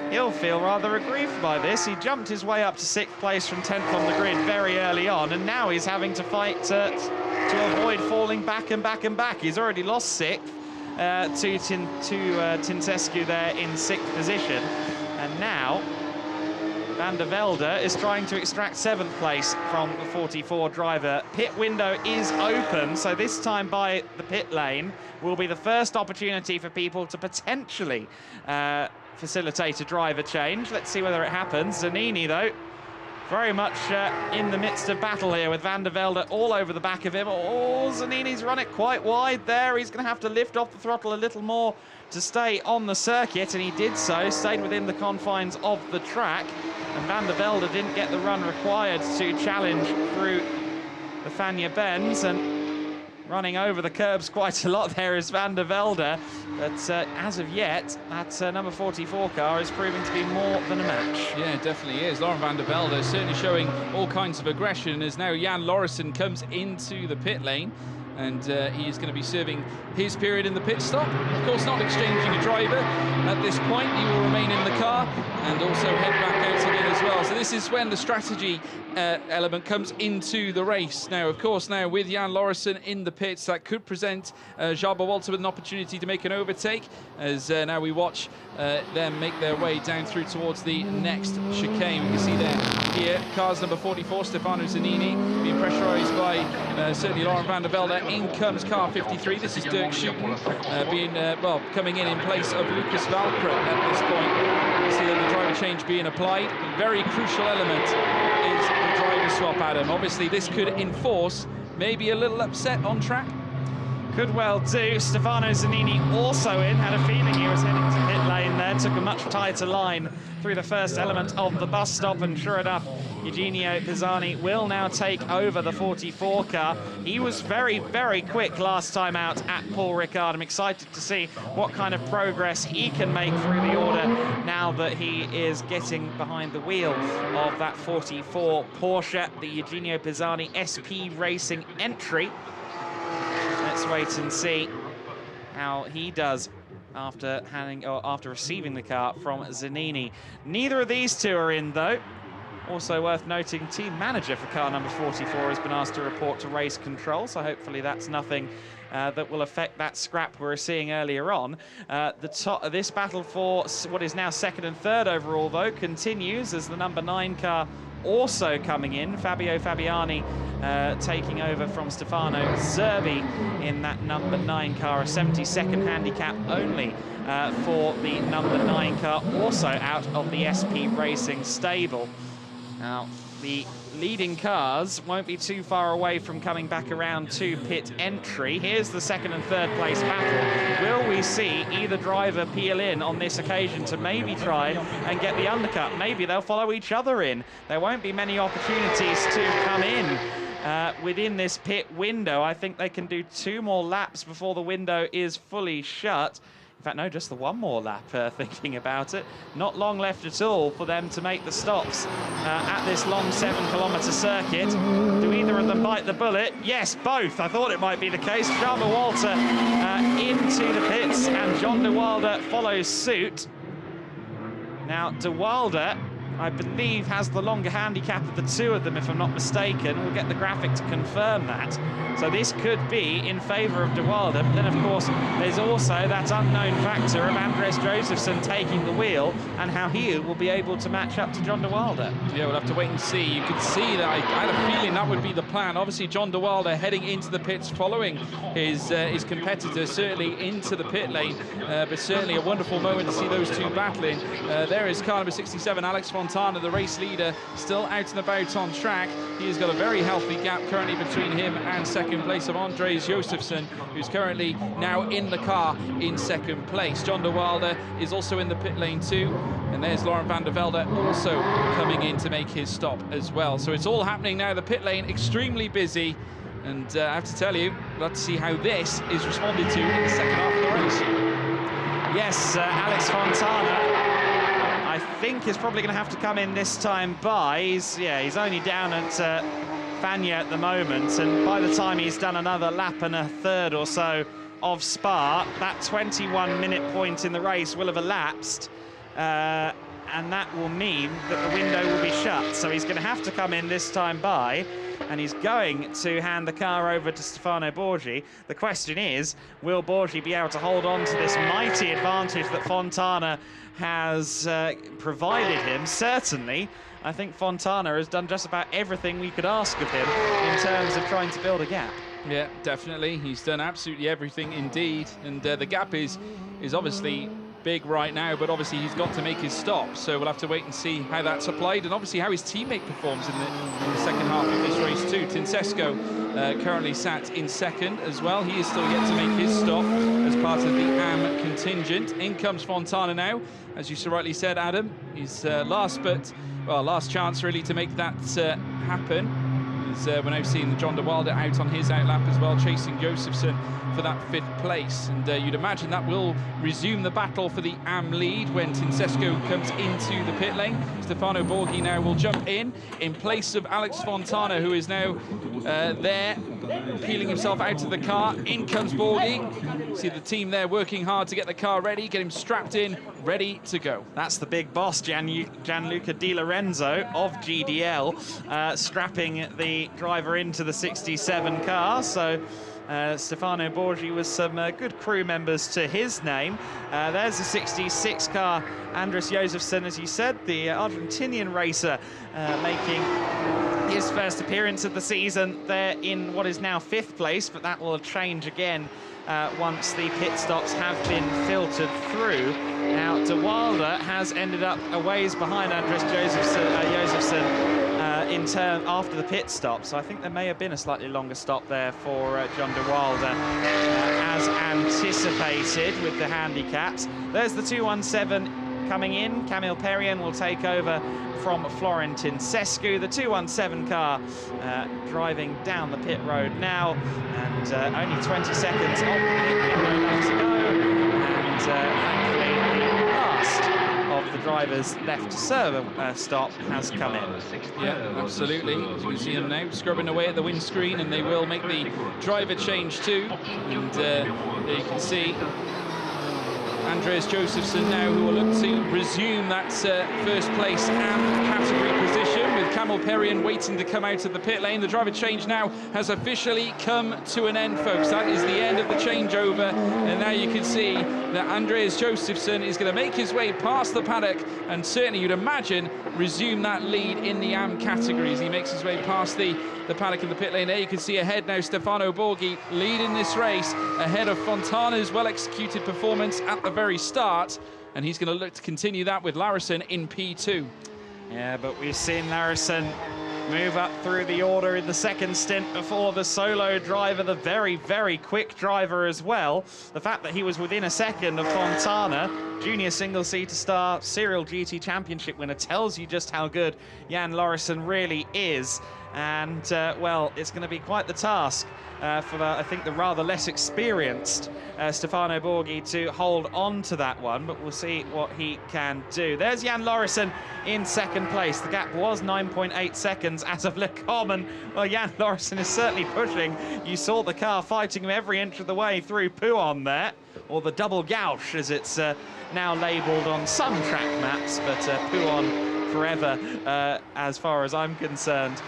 He'll feel rather aggrieved by this. He jumped his way up to 6th place from 10th on the grid very early on, and now he's having to fight to avoid falling back and back and back. He's already lost 6th to Tincescu there in 6th position, and now van der Velde is trying to extract 7th place from the 44 driver. Pit window is open, so this time by the pit lane will be the first opportunity for people to potentially facilitate a driver change. Let's see whether it happens. Zanini, though, very much in the midst of battle here with van der Velde all over the back of him. Oh, Zanini's run it quite wide there. He's going to have to lift off the throttle a little more to stay on the circuit, and he did so, stayed within the confines of the track. And van der Velde didn't get the run required to challenge through the Fania bends, and running over the curbs quite a lot there is van der Velde. But as of yet, that number 44 car is proving to be more than a match. Yeah, it definitely is. Laurent van der Velde certainly showing all kinds of aggression as now Jan Lauritsen comes into the pit lane. And he is going to be serving his period in the pit stop. Of course, not exchanging a driver at this point. He will remain in the car and also head back out again as well. So this is when the strategy element comes into the race. Now, of course, now with Jan Lauritsen in the pits, that could present Jabba Walter with an opportunity to make an overtake, as now we watch them make their way down through towards the next chicane. We can see there here, cars number 44, Stefano Zanini, being pressurised by certainly Laurent van der Velde. In comes car 53. This is Dirk Schouten, well, coming in place of Lucas Valkra at this point. You see that the driver change being applied. Very crucial element is the driver swap, Adam. Obviously, this could enforce maybe a little upset on track. Could well do. Stefano Zanini also in, had a feeling he was heading to pit lane there, took a much tighter line through the first element of the bus stop, and sure enough, Eugenio Pisani will now take over the 44 car. He was very, very quick last time out at Paul Ricard. I'm excited to see what kind of progress he can make through the order now that he is getting behind the wheel of that 44 Porsche, the Eugenio Pisani SP Racing entry. Let's wait and see how he does after receiving the car from Zanini. Neither of these two are in, though. Also worth noting, team manager for car number 44 has been asked to report to race control, so hopefully that's nothing that will affect that scrap we were seeing earlier on. This battle for what is now 2nd and 3rd overall, though, continues as the number 9 car also coming in. Fabio Fabiani taking over from Stefano Zerbi in that number 9 car, a 72nd handicap only for the number 9 car, also out of the SP Racing stable. Now, the leading cars won't be too far away from coming back around to pit entry. Here's the 2nd and 3rd place battle. Will we see either driver peel in on this occasion to maybe try and get the undercut? Maybe they'll follow each other in. There won't be many opportunities to come in within this pit window. I think they can do 2 more laps before the window is fully shut. In fact, no, just the 1 more lap, thinking about it. Not long left at all for them to make the stops at this long 7-kilometre circuit. Do either of them bite the bullet? Yes, both. I thought it might be the case. Jabba Walter into the pits, and John de Wilde follows suit. Now, de Wilde, I believe, has the longer handicap of the 2 of them, if I'm not mistaken. We'll get the graphic to confirm that. So this could be in favour of de Wilde. But then, of course, there's also that unknown factor of Andres Josephson taking the wheel and how he will be able to match up to John de Wilde. Yeah, we'll have to wait and see. You could see that I had a feeling that would be the plan. Obviously, John de Wilde heading into the pits, following his competitor certainly into the pit lane. But certainly a wonderful moment to see those two battling. There is car number 67, Alex Fontana. Fontana, the race leader, still out and about on track. He has got a very healthy gap currently between him and second place of Andreas Josefsson, who's currently now in the car in second place. John de Wilde is also in the pit lane too, and there's Laurent van der Velde also coming in to make his stop as well. So it's all happening now. The pit lane extremely busy, and I have to tell you, we'll have to see how this is responded to in the second half of the race. Yes, Alex Fontana, I think, is probably going to have to come in this time by. He's only down at Fania at the moment, and by the time he's done another lap and a third or so of Spa, that 21-minute point in the race will have elapsed, and that will mean that the window will be shut. So he's going to have to come in this time by, and he's going to hand the car over to Stefano Borgie. The question is, will Borgie be able to hold on to this mighty advantage that Fontana has provided him? Certainly, I think Fontana has done just about everything we could ask of him in terms of trying to build a gap. Yeah, definitely. He's done absolutely everything indeed, and the gap is obviously big right now, but obviously he's got to make his stop, so we'll have to wait and see how that's applied, and obviously how his teammate performs in the second half of this race too. Tincescu currently sat in second as well. He is still yet to make his stop as part of the AM contingent. In comes Fontana now, as you so rightly said, Adam. His last chance really to make that happen. We're now seeing John de Wilde out on his outlap as well, chasing Josefsson for that 5th place. And you'd imagine that will resume the battle for the AM lead when Tincescu comes into the pit lane. Stefano Borgie now will jump in place of Alex Fontana, who is now there, peeling himself out of the car. In comes Borgie. See the team there working hard to get the car ready, get him strapped in, ready to go. That's the big boss, Gianluca Di Lorenzo of GDL, strapping the driver into the 67 car. So Stefano Borgie with some good crew members to his name. There's the 66 car, Andreas Josefsson, as you said, the Argentinian racer, making his first appearance of the season. They're in what is now 5th place, but that will change again once the pit stops have been filtered through. Now, de Wilde has ended up a ways behind Andreas Josefsson after the pit stop, so I think there may have been a slightly longer stop there for John de Wilde, as anticipated with the handicaps. There's the 217 coming in. Camille Perrien will take over from Florent Tincescu. The 217 car driving down the pit road now, and only 20 seconds on the pit window left to go, and thankfully the last of the drivers left to serve a stop has come in. Yeah, absolutely. As you can see them now scrubbing away at the windscreen, and they will make the driver change too. And there you can see Andreas Josefsson now, who will look to resume that first place AM category position, with Camille Perrien waiting to come out of the pit lane. The driver change now has officially come to an end, folks. That is the end of the changeover, and now you can see that Andreas Josefsson is going to make his way past the paddock, and certainly you'd imagine resume that lead in the AM categories. He makes his way past the paddock in the pit lane. There you can see ahead now Stefano Borgie leading this race ahead of Fontana's well-executed performance at the very start, and he's going to look to continue that with Lauritsen in P2. Yeah, but we've seen Lauritsen move up through the order in the second stint before the solo driver, the very, very quick driver as well. The fact that he was within a second of Fontana, junior single-seater star, serial GT championship winner, tells you just how good Jan Lauritsen really is. And, well, it's going to be quite the task for, I think, the rather less experienced Stefano Borgie to hold on to that one, but we'll see what he can do. There's Jan Lauritsen in second place. The gap was 9.8 seconds as of Le Common. Well, Jan Lauritsen is certainly pushing. You saw the car fighting him every inch of the way through Podium there, or the double gouche as it's now labelled on some track maps, but Podium forever as far as I'm concerned.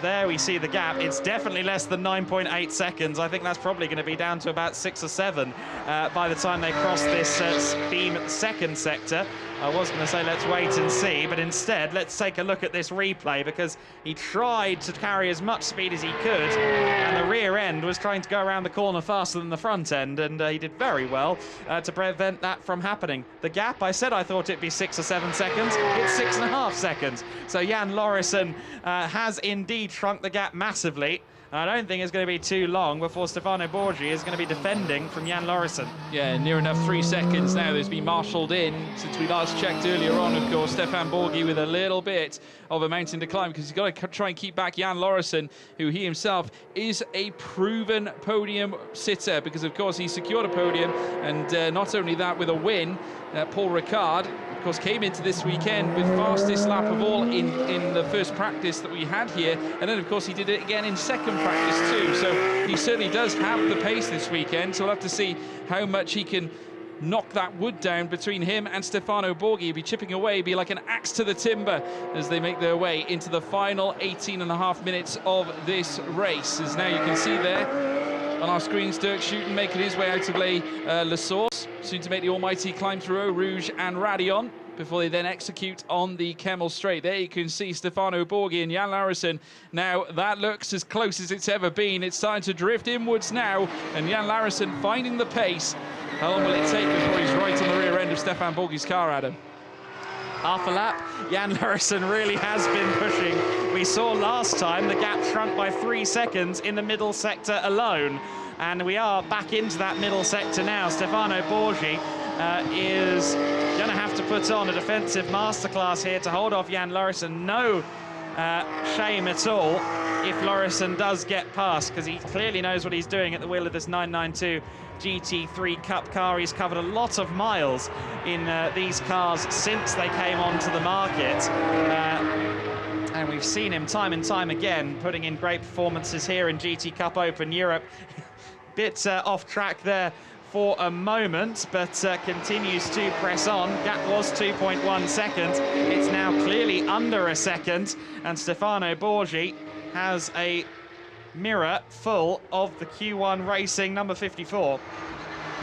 There we see the gap. It's definitely less than 9.8 seconds. I think that's probably going to be down to about 6 or 7 by the time they cross this beam at the second sector I was going to say let's wait and see, but instead let's take a look at this replay, because he tried to carry as much speed as he could, and the rear end was trying to go around the corner faster than the front end, and he did very well to prevent that from happening. The gap, I said I thought it'd be 6 or 7 seconds. It's 6.5 seconds. So Jan Lauritsen has indeed shrunk the gap massively. I don't think it's going to be too long before Stefano Borgie is going to be defending from Jan Lauritsen. Yeah, near enough 3 seconds now. There's been marshalled in since we last checked earlier on, of course. Stefan Borgie with a little bit of a mountain to climb, because he's got to try and keep back Jan Lauritsen, who he himself is a proven podium sitter, because of course he secured a podium, and not only that, with a win, Paul Ricard, of course, came into this weekend with fastest lap of all in the first practice that we had here, and then of course he did it again in second practice too, so he certainly does have the pace this weekend. So we'll have to see how much he can knock that wood down between him and Stefano Borgie. He'll be chipping away, be like an axe to the timber as they make their way into the final 18.5 minutes of this race. As now you can see there on our screens, Dirk Schouten making his way out of La Source, soon to make the almighty climb through Eau Rouge and Radion, before they then execute on the Kemmel Straight. There you can see Stefano Borgie and Jan Lauritsen. Now, that looks as close as it's ever been. It's starting to drift inwards now, and Jan Lauritsen finding the pace. How long will it take before he's right on the rear end of Stefan Borgie's car, Adam? Half a lap. Jan Lauritsen really has been pushing. We saw last time the gap shrunk by 3 seconds in the middle sector alone. And we are back into that middle sector now. Stefano Borgie is going to have to put on a defensive masterclass here to hold off Jan Lauritsen. No shame at all if Lauritsen does get past, because he clearly knows what he's doing at the wheel of this 992 GT3 Cup car. He's covered a lot of miles in these cars since they came onto the market. And we've seen him time and time again putting in great performances here in GT Cup Open Europe. Bit off track there for a moment, but continues to press on. Gap was 2.1 seconds. It's now clearly under a second, and Stefano Borgie has a mirror full of the Q1 Racing number 54.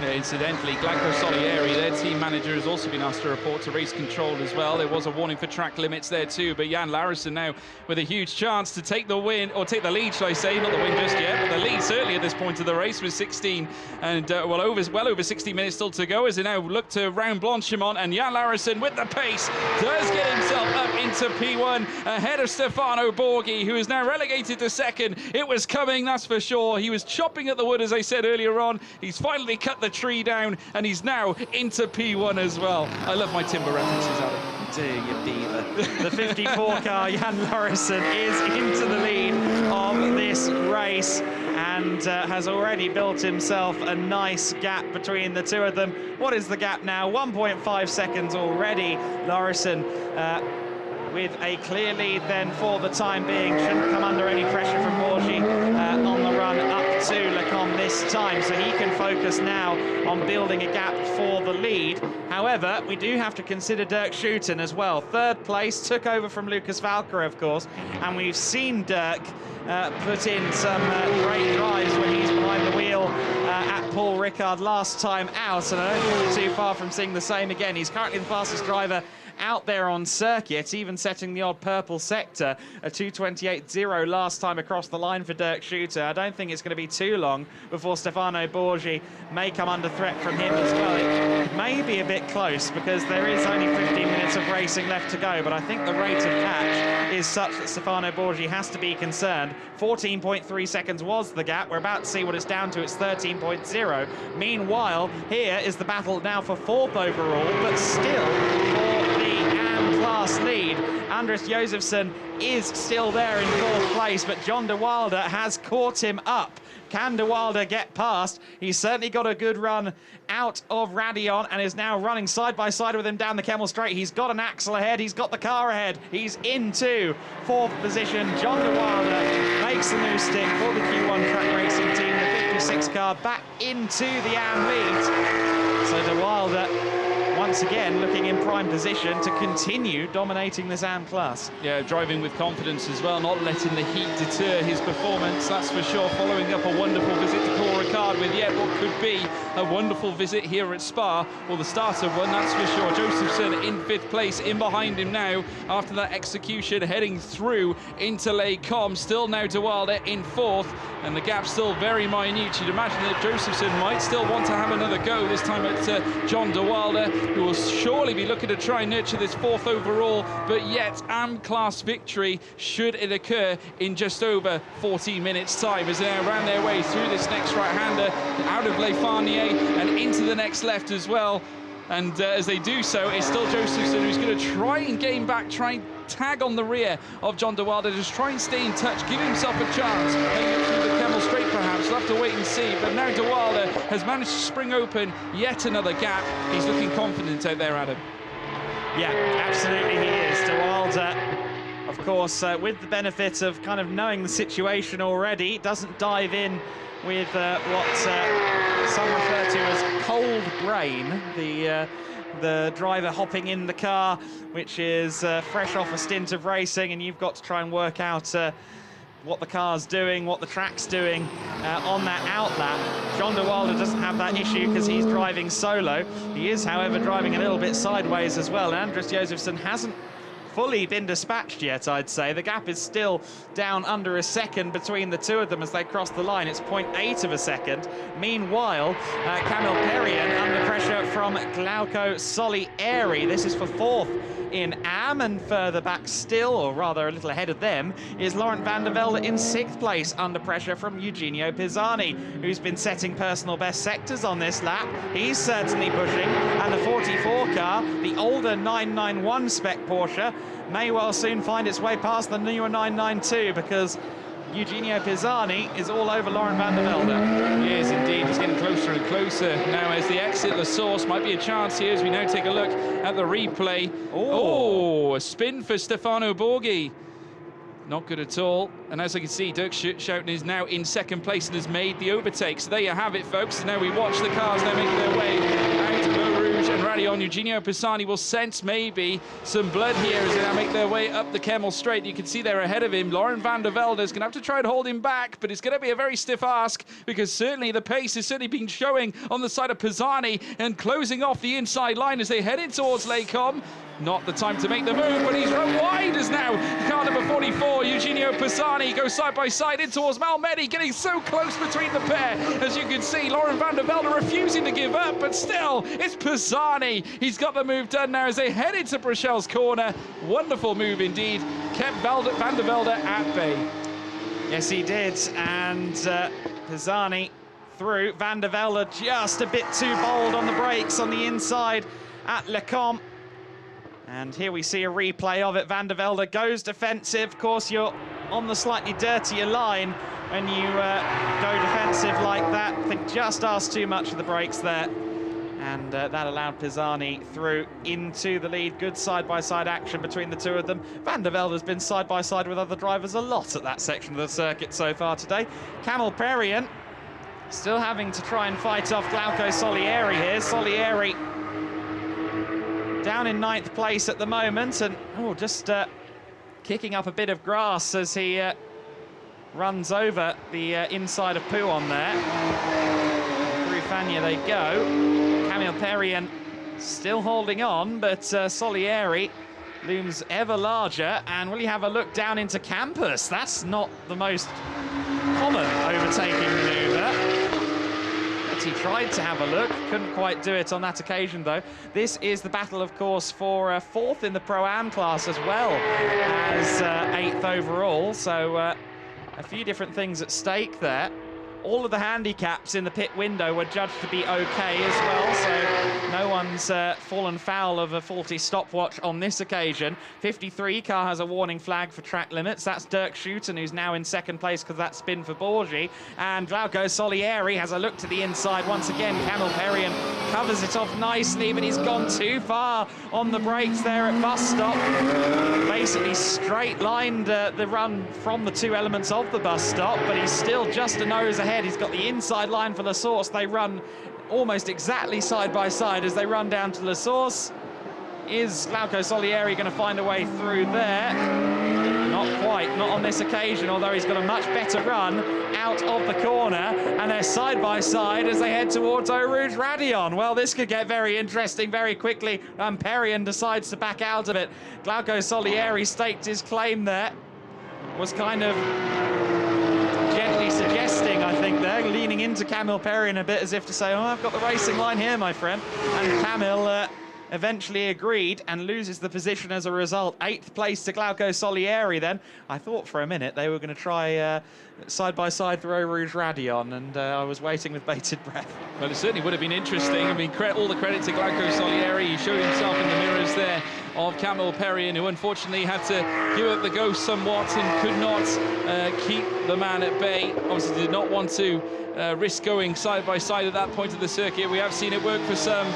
Yeah, incidentally, Glanco Solieri, their team manager, has also been asked to report to race control as well. There was a warning for track limits there too, but Jan Lauritsen now with a huge chance to take the win, or take the lead, shall I say, not the win just yet, but the lead certainly at this point of the race with 16 and well over 60 minutes still to go, as they now look to round Blanchimont, and Jan Lauritsen with the pace does get himself up into P1 ahead of Stefano Borgie, who is now relegated to second. It was coming, that's for sure. He was chopping at the wood, as I said earlier on. He's finally cut the tree down, and he's now into P1 as well. I love my timber references, Adam. Do you, Beaver? The 54 car, Jan Lauritsen, is into the lead of this race, and has already built himself a nice gap between the two of them. What is the gap now? 1.5 seconds already. Lauritsen with a clear lead then for the time being. Shouldn't come under any pressure from Borgie on the run up to Lecombe this time, so he can focus now on building a gap for the lead. However, we do have to consider Dirk Schouten as well. Third place, took over from Lucas Valkyrie, of course, and we've seen Dirk put in some great drives when he's behind the wheel at Paul Ricard last time out, and I don't think we're too far from seeing the same again. He's currently the fastest driver out there on circuit, even setting the odd purple sector, a 2:28.0 last time across the line for Dirk Schouten. I don't think it's going to be too long before Stefano Borgie may come under threat from him as well. It may be a bit close because there is only 15 minutes of racing left to go, but I think the rate of catch is such that Stefano Borgie has to be concerned. 14.3 seconds was the gap. We're about to see what it's down to. It's 13.0. Meanwhile, here is the battle now for 4th overall, but still for the class lead. Andres Josefsson is still there in 4th place, but John de Wilder has caught him up. Can de Wilder get past? He's certainly got a good run out of Radion and is now running side by side with him down the Kemmel Straight. He's got an axle ahead, he's got the car ahead. He's into 4th position. John de Wilder makes the new stick for the Q1 Track Racing team. The 56 car back into the AM lead. So de Wilder, once once again looking in prime position to continue dominating this AM class. Yeah, driving with confidence as well, not letting the heat deter his performance, that's for sure. Following up a wonderful visit to Paul Ricard with yet what could be a wonderful visit here at Spa, or the start of one, that's for sure. Josephson in 5th place, in behind him now after that execution, heading through into Les Combes. Still now De Wilde in 4th, and the gap still very minute. You'd imagine that Josephson might still want to have another go, this time at John De Wilde, who will surely be looking to try and nurture this 4th overall, but yet AM class victory should it occur in just over 14 minutes time, as they now ran their way through this next right-hander out of Les Farnier and into the next left as well. And as they do so, it's still Josephson who's going to try and gain back, try and tag on the rear of John De Wilde, just try and stay in touch, give himself a chance, heading up through the Kemmel Straight perhaps. We'll have to wait and see, but now De Wilde has managed to spring open yet another gap. He's looking confident out there, Adam. Yeah, absolutely he is. De Wilde, of course, with the benefit of kind of knowing the situation already, doesn't dive in with what some refer to as cold brain, the driver hopping in the car, which is fresh off a stint of racing, and you've got to try and work out what the car's doing, what the track's doing on that outlap. John De Wilde doesn't have that issue because he's driving solo. He is, however, driving a little bit sideways as well. And Andres Josephson hasn't fully been dispatched yet, I'd say. The gap is still down under a second between the two of them as they cross the line. It's 0.8 of a second. Meanwhile, Camille Perrien under pressure from Glauco Solieri. This is for 4th in AM, and further back still, or rather a little ahead of them, is Laurent van der Velde in 6th place under pressure from Eugenio Pisani, who's been setting personal best sectors on this lap. He's certainly pushing, and the 44 car, the older 991 spec Porsche, may well soon find its way past the newer 992, because Eugenio Pisani is all over Laurent van der Velde. He is indeed. He's getting closer and closer now as they exit the source. Might be a chance here as we now take a look at the replay. Oh, a spin for Stefano Borgie. Not good at all. And as I can see, Dirk Schouten is now in 2nd place and has made the overtake. So there you have it, folks. And now we watch the cars now make their way out of Eau Rouge and Rayon. Eugenio Pisani will sense maybe some blood here as they now make their way up the Kemmel Straight. You can see they're ahead of him. Laurent van der Velde is going to have to try and hold him back, but it's going to be a very stiff ask, because certainly the pace has certainly been showing on the side of Pisani and closing off the inside line as they head in towards Les Combes. Not the time to make the move, but he's run wide as now car number 44, Eugenio Pisani, goes side by side in towards Malmedy, getting so close between the pair. As you can see, Laurent van der Velde refusing to give up, but still, it's Pisani. He's got the move done now as they head into Brachel's corner. Wonderful move indeed. Kept van der Velde at bay. Yes, he did, and Pisani through. Van der Velde just a bit too bold on the brakes on the inside at Les Combes. And here we see a replay of it. Van der Velde goes defensive. Of course, you're on the slightly dirtier line when you go defensive like that. I think just asked too much of the brakes there. And that allowed Pisani through into the lead. Good side-by-side action between the two of them. Van der Velde has been side-by-side with other drivers a lot at that section of the circuit so far today. Camille Perrien still having to try and fight off Glauco Solieri here. Solieri down in 9th place at the moment, and just kicking up a bit of grass as he runs over the inside of Pouon there. Through Fagnes they go. Camille Perrien still holding on, but Solieri looms ever larger. And will you have a look down into Campus? That's not the most common overtaking manoeuvre. He tried to have a look, couldn't quite do it on that occasion though. This is the battle, of course, for 4th in the Pro-Am class as well as 8th overall, so a few different things at stake there. All of the handicaps in the pit window were judged to be okay as well, so no one's fallen foul of a faulty stopwatch on this occasion. 53 car has a warning flag for track limits. That's Dirk Schouten, who's now in 2nd place because that spin for Borgie. And Glauco Solieri has a look to the inside once again. Camille Perrien covers it off nicely, but he's gone too far on the brakes there at bus stop. Basically straight-lined the run from the two elements of the bus stop, but he's still just a nose ahead. He's got the inside line for La Source. They run almost exactly side by side as they run down to La Source. Is Glauco Solieri going to find a way through there? Not quite, not on this occasion, although he's got a much better run out of the corner, and they're side by side as they head towards Eau Rouge Radion. Well, this could get very interesting very quickly. Perrien decides to back out of it. Glauco Solieri staked his claim there. Was kind of gently suggesting, I think, there, leaning into Camille Perrien a bit as if to say, oh, I've got the racing line here, my friend. And Camille eventually agreed and loses the position as a result. 8th place to Glauco Solieri then. I thought for a minute they were going to try side by side through Eau Rouge Radion, and I was waiting with bated breath. Well, it certainly would have been interesting. I mean, all the credit to Glauco Solieri. He showed himself in the mirrors there of Camille Perrien, who unfortunately had to give up the ghost somewhat and could not keep the man at bay. Obviously did not want to risk going side by side at that point of the circuit. We have seen it work for some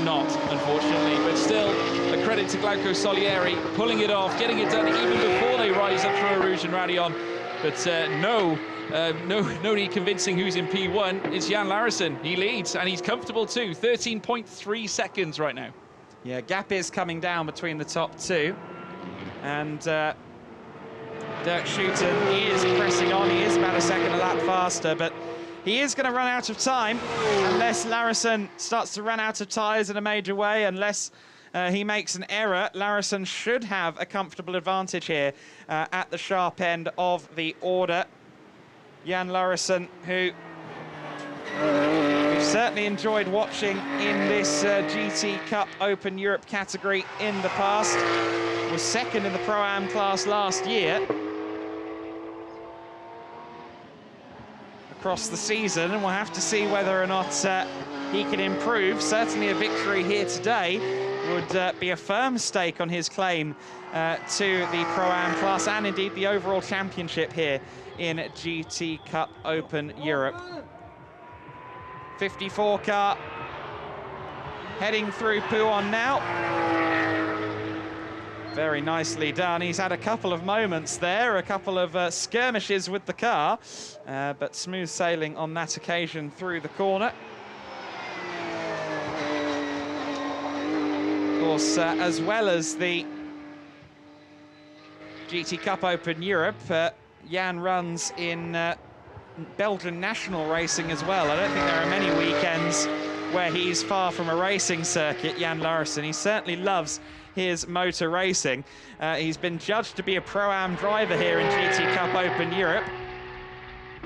not, unfortunately, but still a credit to Glauco Solieri, pulling it off, getting it done even before they rise up through Eau Rouge and Radion. But nobody convincing who's in P1. It's Jan Lauritsen. He leads, and he's comfortable too. 13.3 seconds right now. Yeah, gap is coming down between the top two, and Dirk Schouten is pressing on. He is about a second a lap faster, but he is going to run out of time unless Lauritsen starts to run out of tyres in a major way, unless he makes an error. Lauritsen should have a comfortable advantage here at the sharp end of the order. Jan Lauritsen, who we've certainly enjoyed watching in this GT Cup Open Europe category in the past, was second in the Pro-Am class last year. Across the season, and we'll have to see whether or not he can improve. Certainly a victory here today would be a firm stake on his claim to the Pro-Am class and indeed the overall championship here in GT Cup Open Europe. 54 car heading through Pouhon now. Very nicely done. He's had a couple of moments there, a couple of skirmishes with the car, but smooth sailing on that occasion through the corner. Of course, as well as the GT Cup Open Europe, Jan runs in Belgian national racing as well. I don't think there are many weekends where he's far from a racing circuit, Jan Lauritsen. He certainly loves his motor racing. He's been judged to be a Pro-Am driver here in GT Cup Open Europe.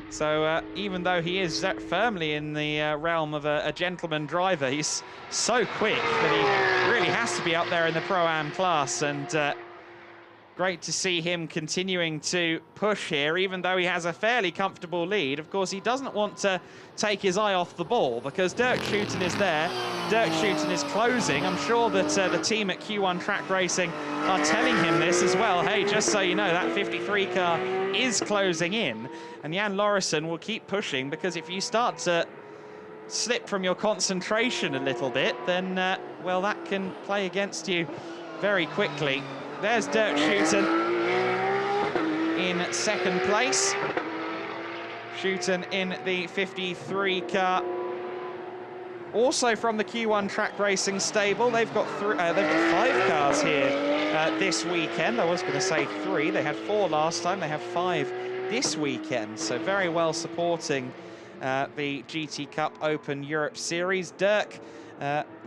So even though he is firmly in the realm of a gentleman driver, he's so quick that he really has to be up there in the Pro-Am class, and great to see him continuing to push here, even though he has a fairly comfortable lead. Of course, he doesn't want to take his eye off the ball because Dirk Schouten is there. Dirk Schouten is closing. I'm sure that the team at Q1 Track Racing are telling him this as well. Hey, just so you know, that 53 car is closing in. And Jan Lauritsen will keep pushing, because if you start to slip from your concentration a little bit, then, well, that can play against you very quickly. There's Dirk Schouten in second place. Schouten in the 53 car. Also from the Q1 Track Racing stable, they've got 5 cars here this weekend. I was going to say 3. They had 4 last time. They have 5 this weekend. So very well supporting the GT Cup Open Europe Series. Dirk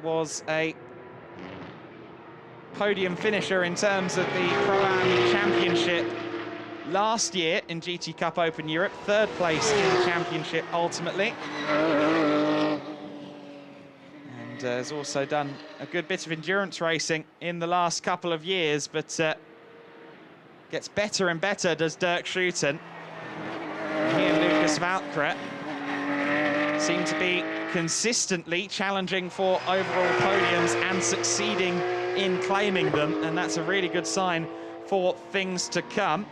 was a podium finisher in terms of the Pro-Am Championship last year in GT Cup Open Europe, 3rd place in the championship ultimately. And has also done a good bit of endurance racing in the last couple of years, but gets better and better, does Dirk Schouten. He and Lucas Valkre seem to be consistently challenging for overall podiums and succeeding in claiming them, and that's a really good sign for things to come.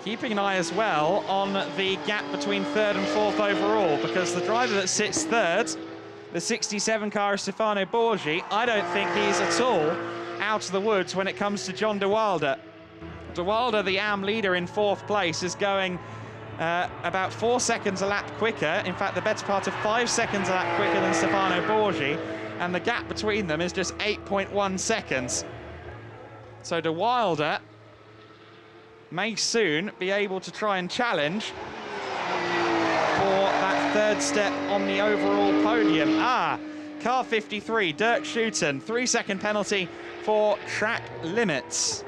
Keeping an eye as well on the gap between 3rd and 4th overall, because the driver that sits 3rd, the 67 car is Stefano Borgie. I don't think he's at all out of the woods when it comes to John de Wilde. De Wilde, the AM leader in 4th place, is going about 4 seconds a lap quicker. In fact, the better part of 5 seconds a lap quicker than Stefano Borgie. And the gap between them is just 8.1 seconds. So De Wilde may soon be able to try and challenge for that third step on the overall podium. Car 53, Dirk Schouten, 3-second penalty for track limits.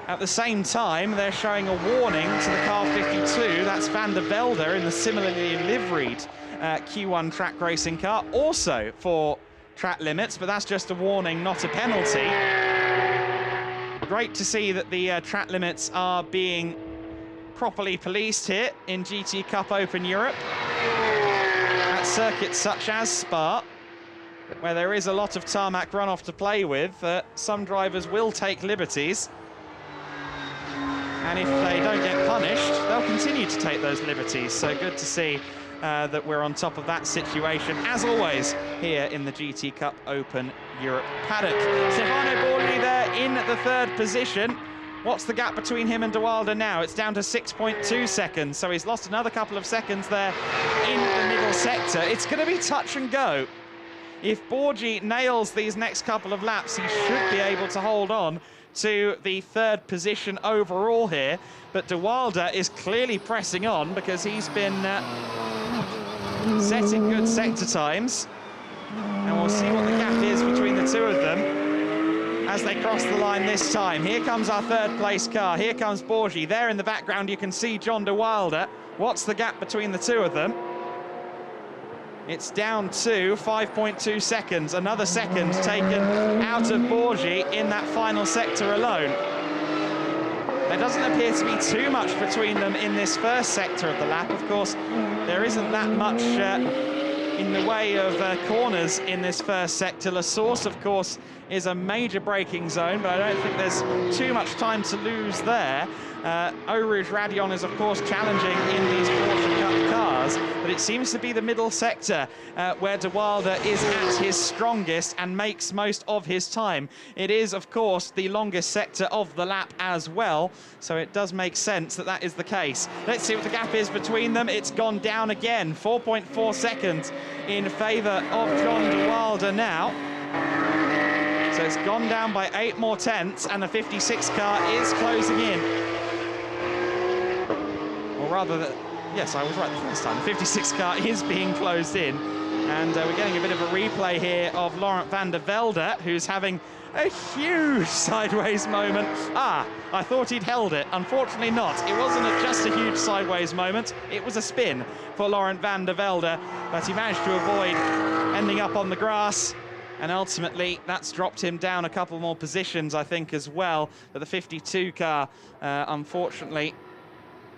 At the same time, they're showing a warning to the car 52. That's Van der Velde in the similarly liveried Q1 track racing car, also for track limits, but that's just a warning, not a penalty. Great to see that the track limits are being properly policed here in GT Cup Open Europe. At circuits such as Spa, where there is a lot of tarmac runoff to play with, some drivers will take liberties. And if they don't get punished, they'll continue to take those liberties. So good to see that we're on top of that situation, as always, here in the GT Cup Open Europe paddock. Stefano Borgie there in the third position. What's the gap between him and De Wilde now? It's down to 6.2 seconds, so he's lost another couple of seconds there in the middle sector. It's going to be touch and go. If Borgie nails these next couple of laps, he should be able to hold on to the third position overall here, but De Wilde is clearly pressing on because he's been setting good sector times, and we'll see what the gap is between the two of them as they cross the line this time. Here comes our third place car. Here comes Borgie. There in the background you can see John De Wilde. What's the gap between the two of them? It's down to 5.2 seconds. Another second taken out of Borgie in that final sector alone. There doesn't appear to be too much between them in this first sector of the lap. Of course, there isn't that much in the way of corners in this first sector. La Source, of course, is a major braking zone, but I don't think there's too much time to lose there. Eau Rouge Radion is, of course, challenging in these Porsche Cup cars, but it seems to be the middle sector where De Wilde is at his strongest and makes most of his time. It is, of course, the longest sector of the lap as well, so it does make sense that that is the case. Let's see what the gap is between them. It's gone down again, 4.4 seconds in favour of John De Wilde now. So it's gone down by 8 more tenths, and the 56 car is closing in. Or rather, yes, I was right the first time. The 56 car is being closed in. And we're getting a bit of a replay here of Laurent van der Velde, who's having a huge sideways moment. I thought he'd held it. Unfortunately not. It wasn't just a huge sideways moment. It was a spin for Laurent van der Velde, but he managed to avoid ending up on the grass. And ultimately, that's dropped him down a couple more positions, I think, as well. But the 52 car, unfortunately,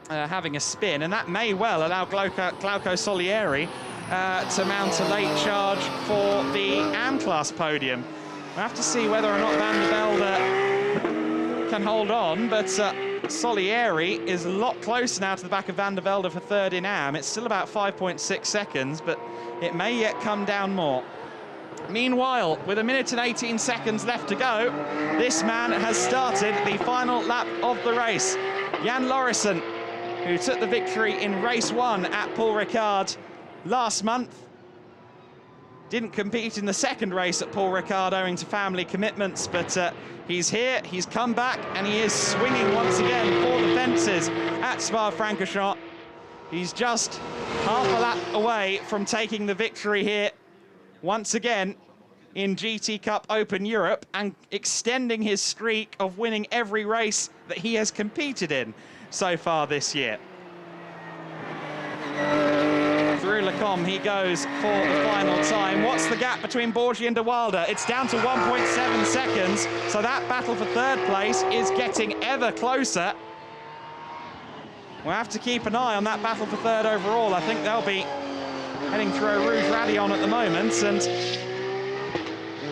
having a spin. And that may well allow Glauco Solieri to mount a late charge for the AM-class podium. We'll have to see whether or not Van der Velde can hold on. But Solieri is a lot closer now to the back of Van der Velde for third in AM. It's still about 5.6 seconds, but it may yet come down more. Meanwhile, with 1 minute and 18 seconds left to go, this man has started the final lap of the race. Jan Lauritsen, who took the victory in race 1 at Paul Ricard last month, didn't compete in the second race at Paul Ricard owing to family commitments, but he's here, he's come back, and he is swinging once again for the fences at Spa-Francorchamps. He's just half a lap away from taking the victory here once again in GT Cup Open Europe and extending his streak of winning every race that he has competed in so far this year. Through Lecombe he goes for the final time. What's the gap between Borgie and De Wilde? It's down to 1.7 seconds, so that battle for third place is getting ever closer. We'll have to keep an eye on that battle for third overall. I think they'll be heading through Rouge Radion at the moment, and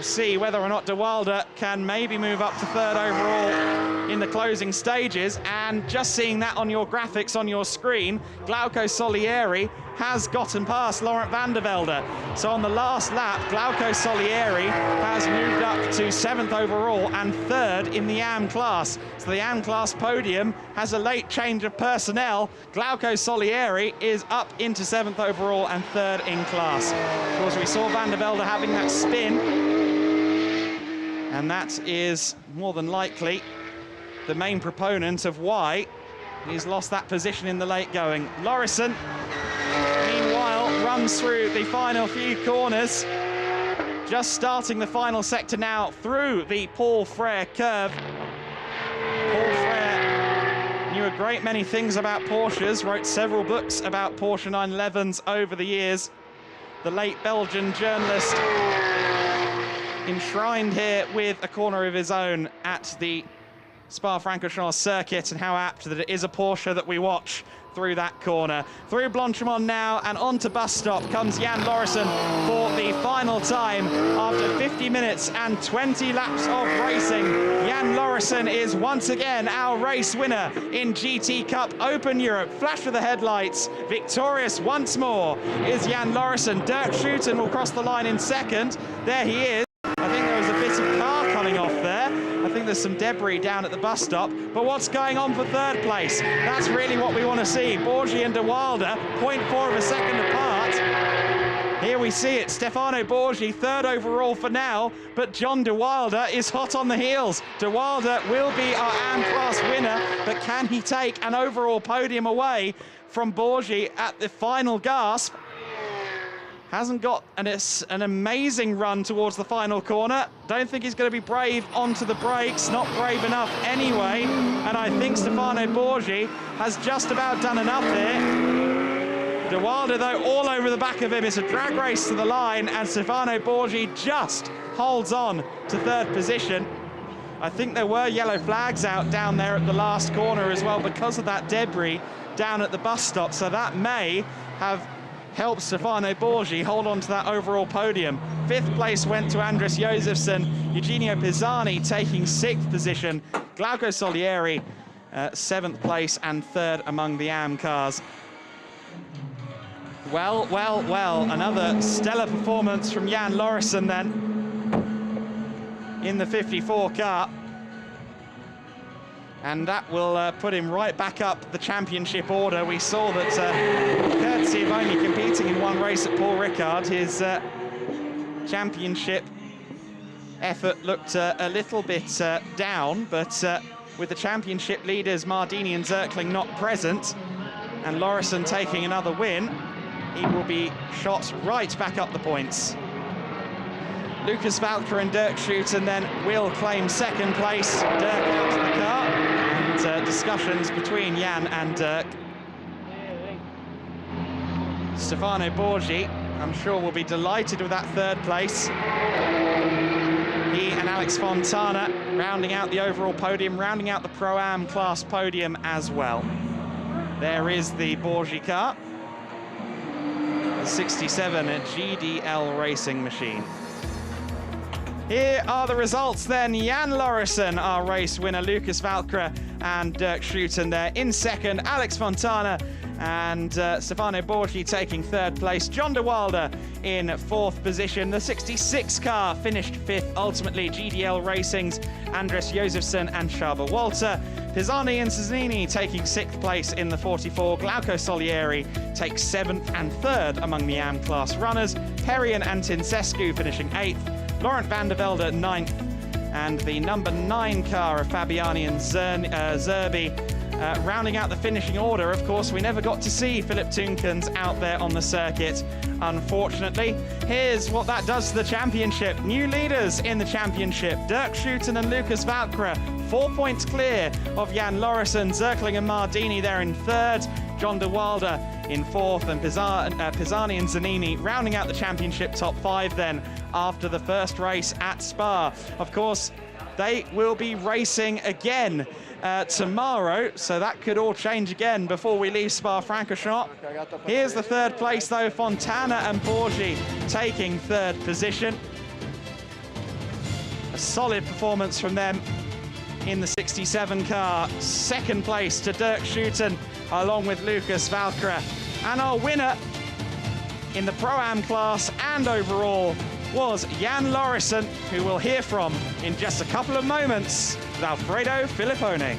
We'll see whether or not De Wilde can maybe move up to third overall in the closing stages. And just seeing that on your graphics on your screen, Glauco Solieri has gotten past Laurent van der Velde. So on the last lap, Glauco Solieri has moved up to 7th overall and 3rd in the AM class. So the AM class podium has a late change of personnel. Glauco Solieri is up into 7th overall and 3rd in class. Of course, we saw van der Velde having that spin, and that is more than likely the main proponent of why he's lost that position in the late going. Lauritsen, meanwhile, runs through the final few corners, just starting the final sector now through the Paul Frere curve. Paul Frere knew a great many things about Porsches, wrote several books about Porsche 911s over the years. The late Belgian journalist, enshrined here with a corner of his own at the Spa-Francorchamps circuit, and how apt that it is a Porsche that we watch through that corner. Through Blanchimont now, and onto bus stop comes Jan Lauritsen for the final time after 50 minutes and 20 laps of racing. Jan Lauritsen is once again our race winner in GT Cup Open Europe. Flash of the headlights, victorious once more is Jan Lauritsen. Dirk Schuiten will cross the line in second. There he is. I think there was a bit of car coming off there. I think there's some debris down at the bus stop. But what's going on for third place? That's really what we want to see. Borgie and De Wilde, 0.4 of a second apart. Here we see it. Stefano Borgie, 3rd overall for now, but John De Wilde is hot on the heels. De Wilde will be our AM class winner, but can he take an overall podium away from Borgie at the final gasp? Hasn't got an amazing run towards the final corner. Don't think he's going to be brave onto the brakes. Not brave enough anyway. And I think Stefano Borgie has just about done enough here. De Wilde, though, all over the back of him. It's a drag race to the line, and Stefano Borgie just holds on to 3rd position. I think there were yellow flags out down there at the last corner as well because of that debris down at the bus stop. So that may have helped Stefano Borgie hold on to that overall podium. 5th place went to Andres Josefsson. Eugenio Pisani taking 6th position. Glauco Solieri 7th place and 3rd among the AM cars. Well, well, well, another stellar performance from Jan Lauritsen then in the 54 car. And that will put him right back up the championship order. We saw that, courtesy of only competing in one race at Paul Ricard, his championship effort looked a little bit down, but with the championship leaders Mardini and Zirkling not present, and Lauritsen taking another win, he will be shot right back up the points. Lucas Valker and Dirk Schuiten then will claim 2nd place. Dirk out of the car, and discussions between Jan and Dirk. Stefano Borgie, I'm sure, will be delighted with that 3rd place. He and Alex Fontana rounding out the overall podium, rounding out the Pro-Am class podium as well. There is the Borgie car, the 67 GDL racing machine. Here are the results then. Jan Lauritsen, our race winner, Lucas Valkra and Dirk Schuiten there in 2nd, Alex Fontana and Stefano Borgie taking 3rd place, John De Wilde in 4th position. The 66 car finished 5th, ultimately GDL Racing's Andres Josefsson and Shaba Walter. Pisani and Zanini taking 6th place in the 44. Glauco Solieri takes 7th and 3rd among the AM class runners. Perrion and Tincescu finishing 8th. Laurent van der Velde 9th, and the number 9 car of Fabiani and Zerbi rounding out the finishing order. Of course, we never got to see Philip Tunkens out there on the circuit, unfortunately. Here's what that does to the championship. New leaders in the championship, Dirk Schuiten and Lucas Valkra, 4 points clear of Jan Lauritsen. Zirkling and Mardini there in 3rd. John De Wilde in 4th, and Pisani and Zanini rounding out the championship top 5 then after the first race at Spa. Of course, they will be racing again tomorrow, so that could all change again before we leave Spa-Francorchamps. Here's the 3rd place though, Fontana and Borgie taking 3rd position. solid performance from them in the 67 car. Second place to Dirk Schouten along with Lucas Valkra. And our winner in the Pro-Am class and overall was Jan Lauritsen, who we'll hear from in just a couple of moments with Alfredo Filippone.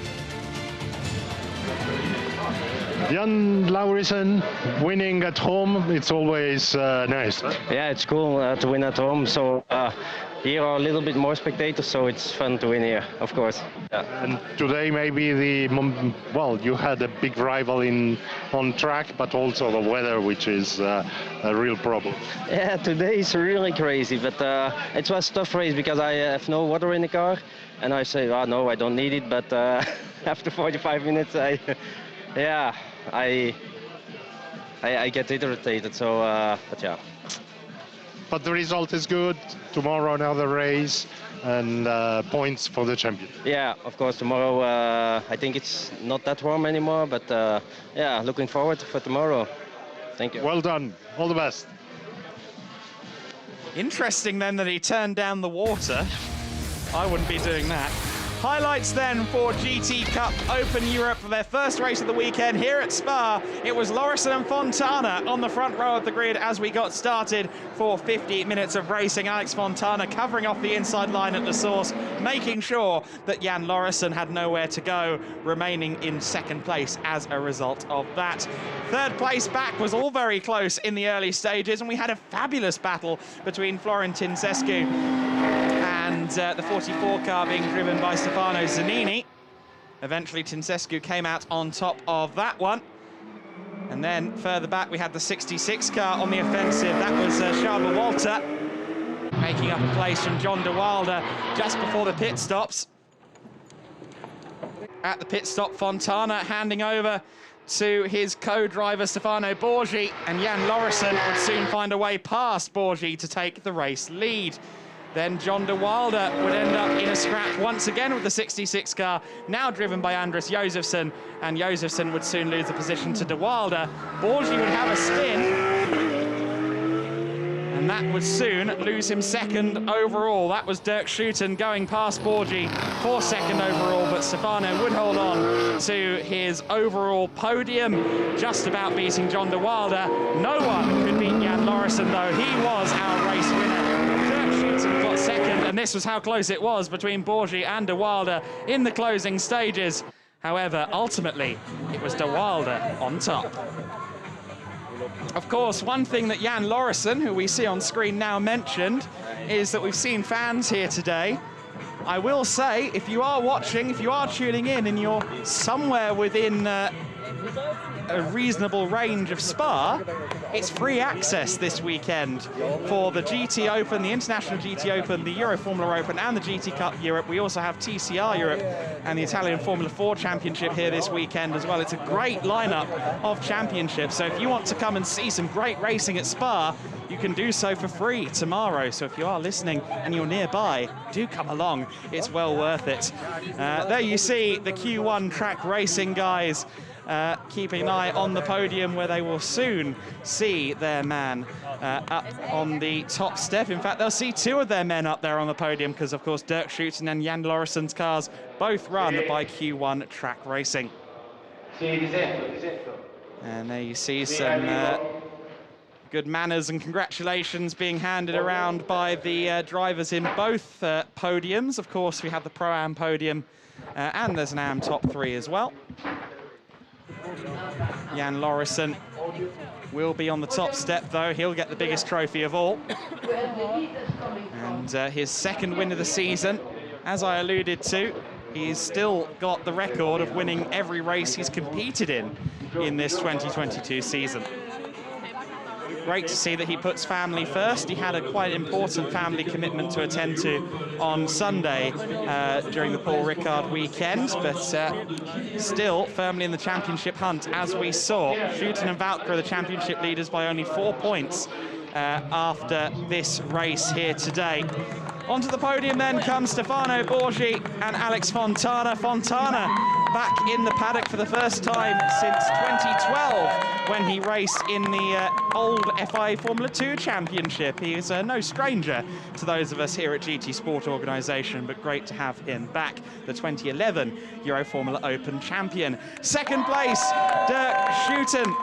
Jan Lauritsen winning at home, it's always nice. Yeah, it's cool to win at home. So here are a little bit more spectators, so it's fun to win here, of course. Yeah. And today maybe well, you had a big rival on track, but also the weather, which is a real problem. Yeah, today is really crazy, but it was a tough race because I have no water in the car, and I say, oh no, I don't need it, but after 45 minutes, I get irritated. So, but yeah. But the result is good. Tomorrow another race and points for the champion. Yeah, of course, tomorrow I think it's not that warm anymore, but yeah, looking forward for tomorrow. Thank you. Well done. All the best. Interesting then that he turned down the water. I wouldn't be doing that. Highlights then for GT Cup Open Europe for their first race of the weekend here at Spa. It was Lauritsen and Fontana on the front row of the grid as we got started for 50 minutes of racing. Alex Fontana covering off the inside line at the source, making sure that Jan Lauritsen had nowhere to go, remaining in second place as a result of that. Third place back was all very close in the early stages, and we had a fabulous battle between Florin Tincescu and the 44 car being driven by Stefano Zanini. Eventually Tincescu came out on top of that one. And then further back we had the 66 car on the offensive. That was Schaber Walter making up a place from John de Wilder just before the pit stops. At the pit stop, Fontana handing over to his co-driver Stefano Borgie, and Jan Lauritsen would soon find a way past Borgie to take the race lead. Then John de Wilder would end up in a scrap once again with the 66 car, now driven by Andres Josefsson, and Josefsson would soon lose the position to de Wilder. Borgie would have a spin, and that would soon lose him second overall. That was Dirk Schouten going past Borgie for second overall, but Stefano would hold on to his overall podium, just about beating John de Wilder. No one could beat Jan Lauritsen, though. He was our race winner. Got second, and this was how close it was between Borgie and de Wilder in the closing stages. However, ultimately, it was de Wilder on top. Of course, one thing that Jan Lauritsen, who we see on screen now, mentioned is that we've seen fans here today. I will say, if you are watching, if you are tuning in and you're somewhere within a reasonable range of Spa, it's free access this weekend for the GTOpen, the International GTOpen, the Euro Formula Open and the GT Cup Europe. We also have TCR Europe and the Italian Formula 4 Championship here this weekend as well. It's a great lineup of championships, so if you want to come and see some great racing at Spa, you can do so for free tomorrow. So if you are listening and you're nearby, do come along. It's well worth it. There you see the Q1 track racing guys keeping an eye on the podium, where they will soon see their man up on the top step. In fact, they'll see two of their men up there on the podium because, of course, Dirk Schouten and Jan Lauritsen's cars both run by Q1 track racing. And there you see some good manners and congratulations being handed around by the drivers in both podiums. Of course, we have the Pro-Am podium and there's an Am top 3 as well. Jan Lauritsen will be on the top step, though. He'll get the biggest trophy of all. And his second win of the season. As I alluded to, he's still got the record of winning every race he's competed in this 2022 season. Great to see that he puts family first. He had a quite important family commitment to attend to on Sunday during the Paul Ricard weekend, but still firmly in the championship hunt, as we saw. Schouten and Valkra, the championship leaders, by only 4 points after this race here today. Onto the podium then comes Stefano Borgie and Alex Fontana. Fontana back in the paddock for the first time since 2012 when he raced in the old FIA Formula 2 Championship. He is no stranger to those of us here at GT Sport Organisation, but great to have him back, the 2011 Euro Formula Open champion. Second place, Dirk Schouten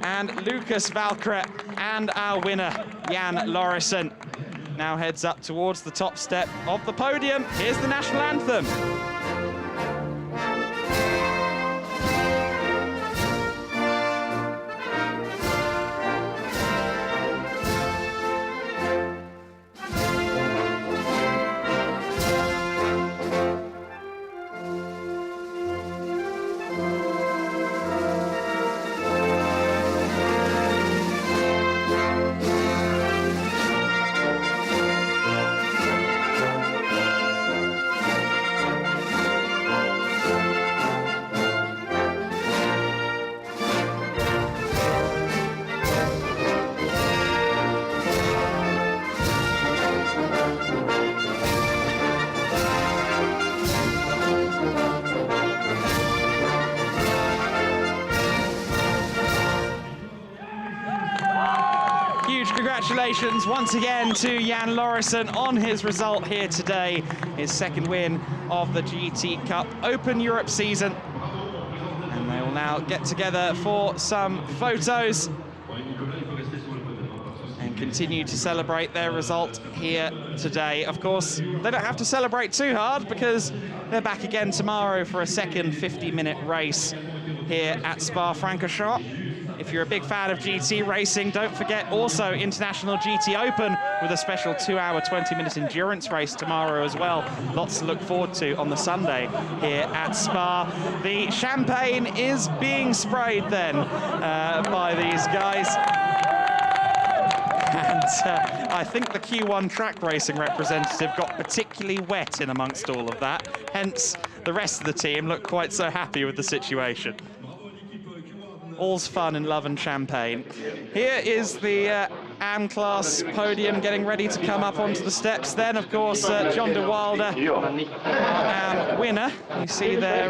and Lucas Valkre, and our winner, Jan Lauritsen, now heads up towards the top step of the podium. Here's the national anthem. Congratulations once again to Jan Lauritsen on his result here today, his second win of the GT Cup Open Europe season. And they will now get together for some photos and continue to celebrate their result here today. Of course, they don't have to celebrate too hard because they're back again tomorrow for a second 50-minute race here at Spa-Francorchamps. If you're a big fan of GT racing, don't forget also International GTOpen with a special 2-hour, 20-minute endurance race tomorrow as well. Lots to look forward to on the Sunday here at Spa. The champagne is being sprayed then by these guys. And I think the Q1 track racing representative got particularly wet in amongst all of that. Hence, the rest of the team look quite so happy with the situation. All's fun in love and champagne. Here is the AM class podium getting ready to come up onto the steps. Then, of course, John de Wilder, AM winner. You see there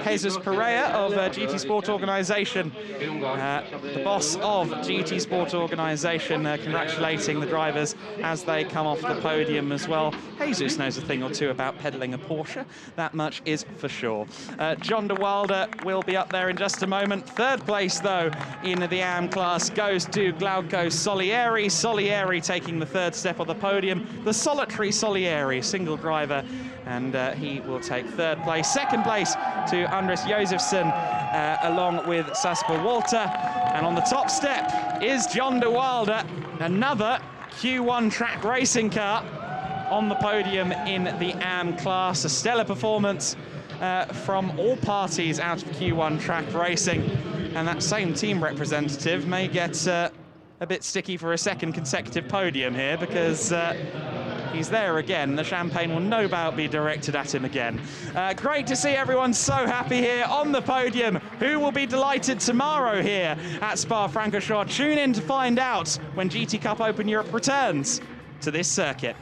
Jesus Pereira of GT Sport Organisation, the boss of GT Sport Organisation, congratulating the drivers as they come off the podium as well. Jesus knows a thing or two about peddling a Porsche, that much is for sure. John de Wilder will be up there in just a moment. Third place, though, in the AM class goes to Glauco Solieri. Solieri taking the third step on the podium. The solitary Solieri, single driver, and he will take third place. Second place to Andres Josefsson, along with Sasper Walter. And on the top step is John de Wilder, another Q1 track racing car on the podium in the AM class. A stellar performance from all parties out of Q1 track racing, and that same team representative may get a bit sticky for a second consecutive podium here because he's there again. The champagne will no doubt be directed at him again. Great to see everyone so happy here on the podium. Who will be delighted tomorrow here at Spa-Francorchamps? Tune in to find out when GT Cup Open Europe returns to this circuit.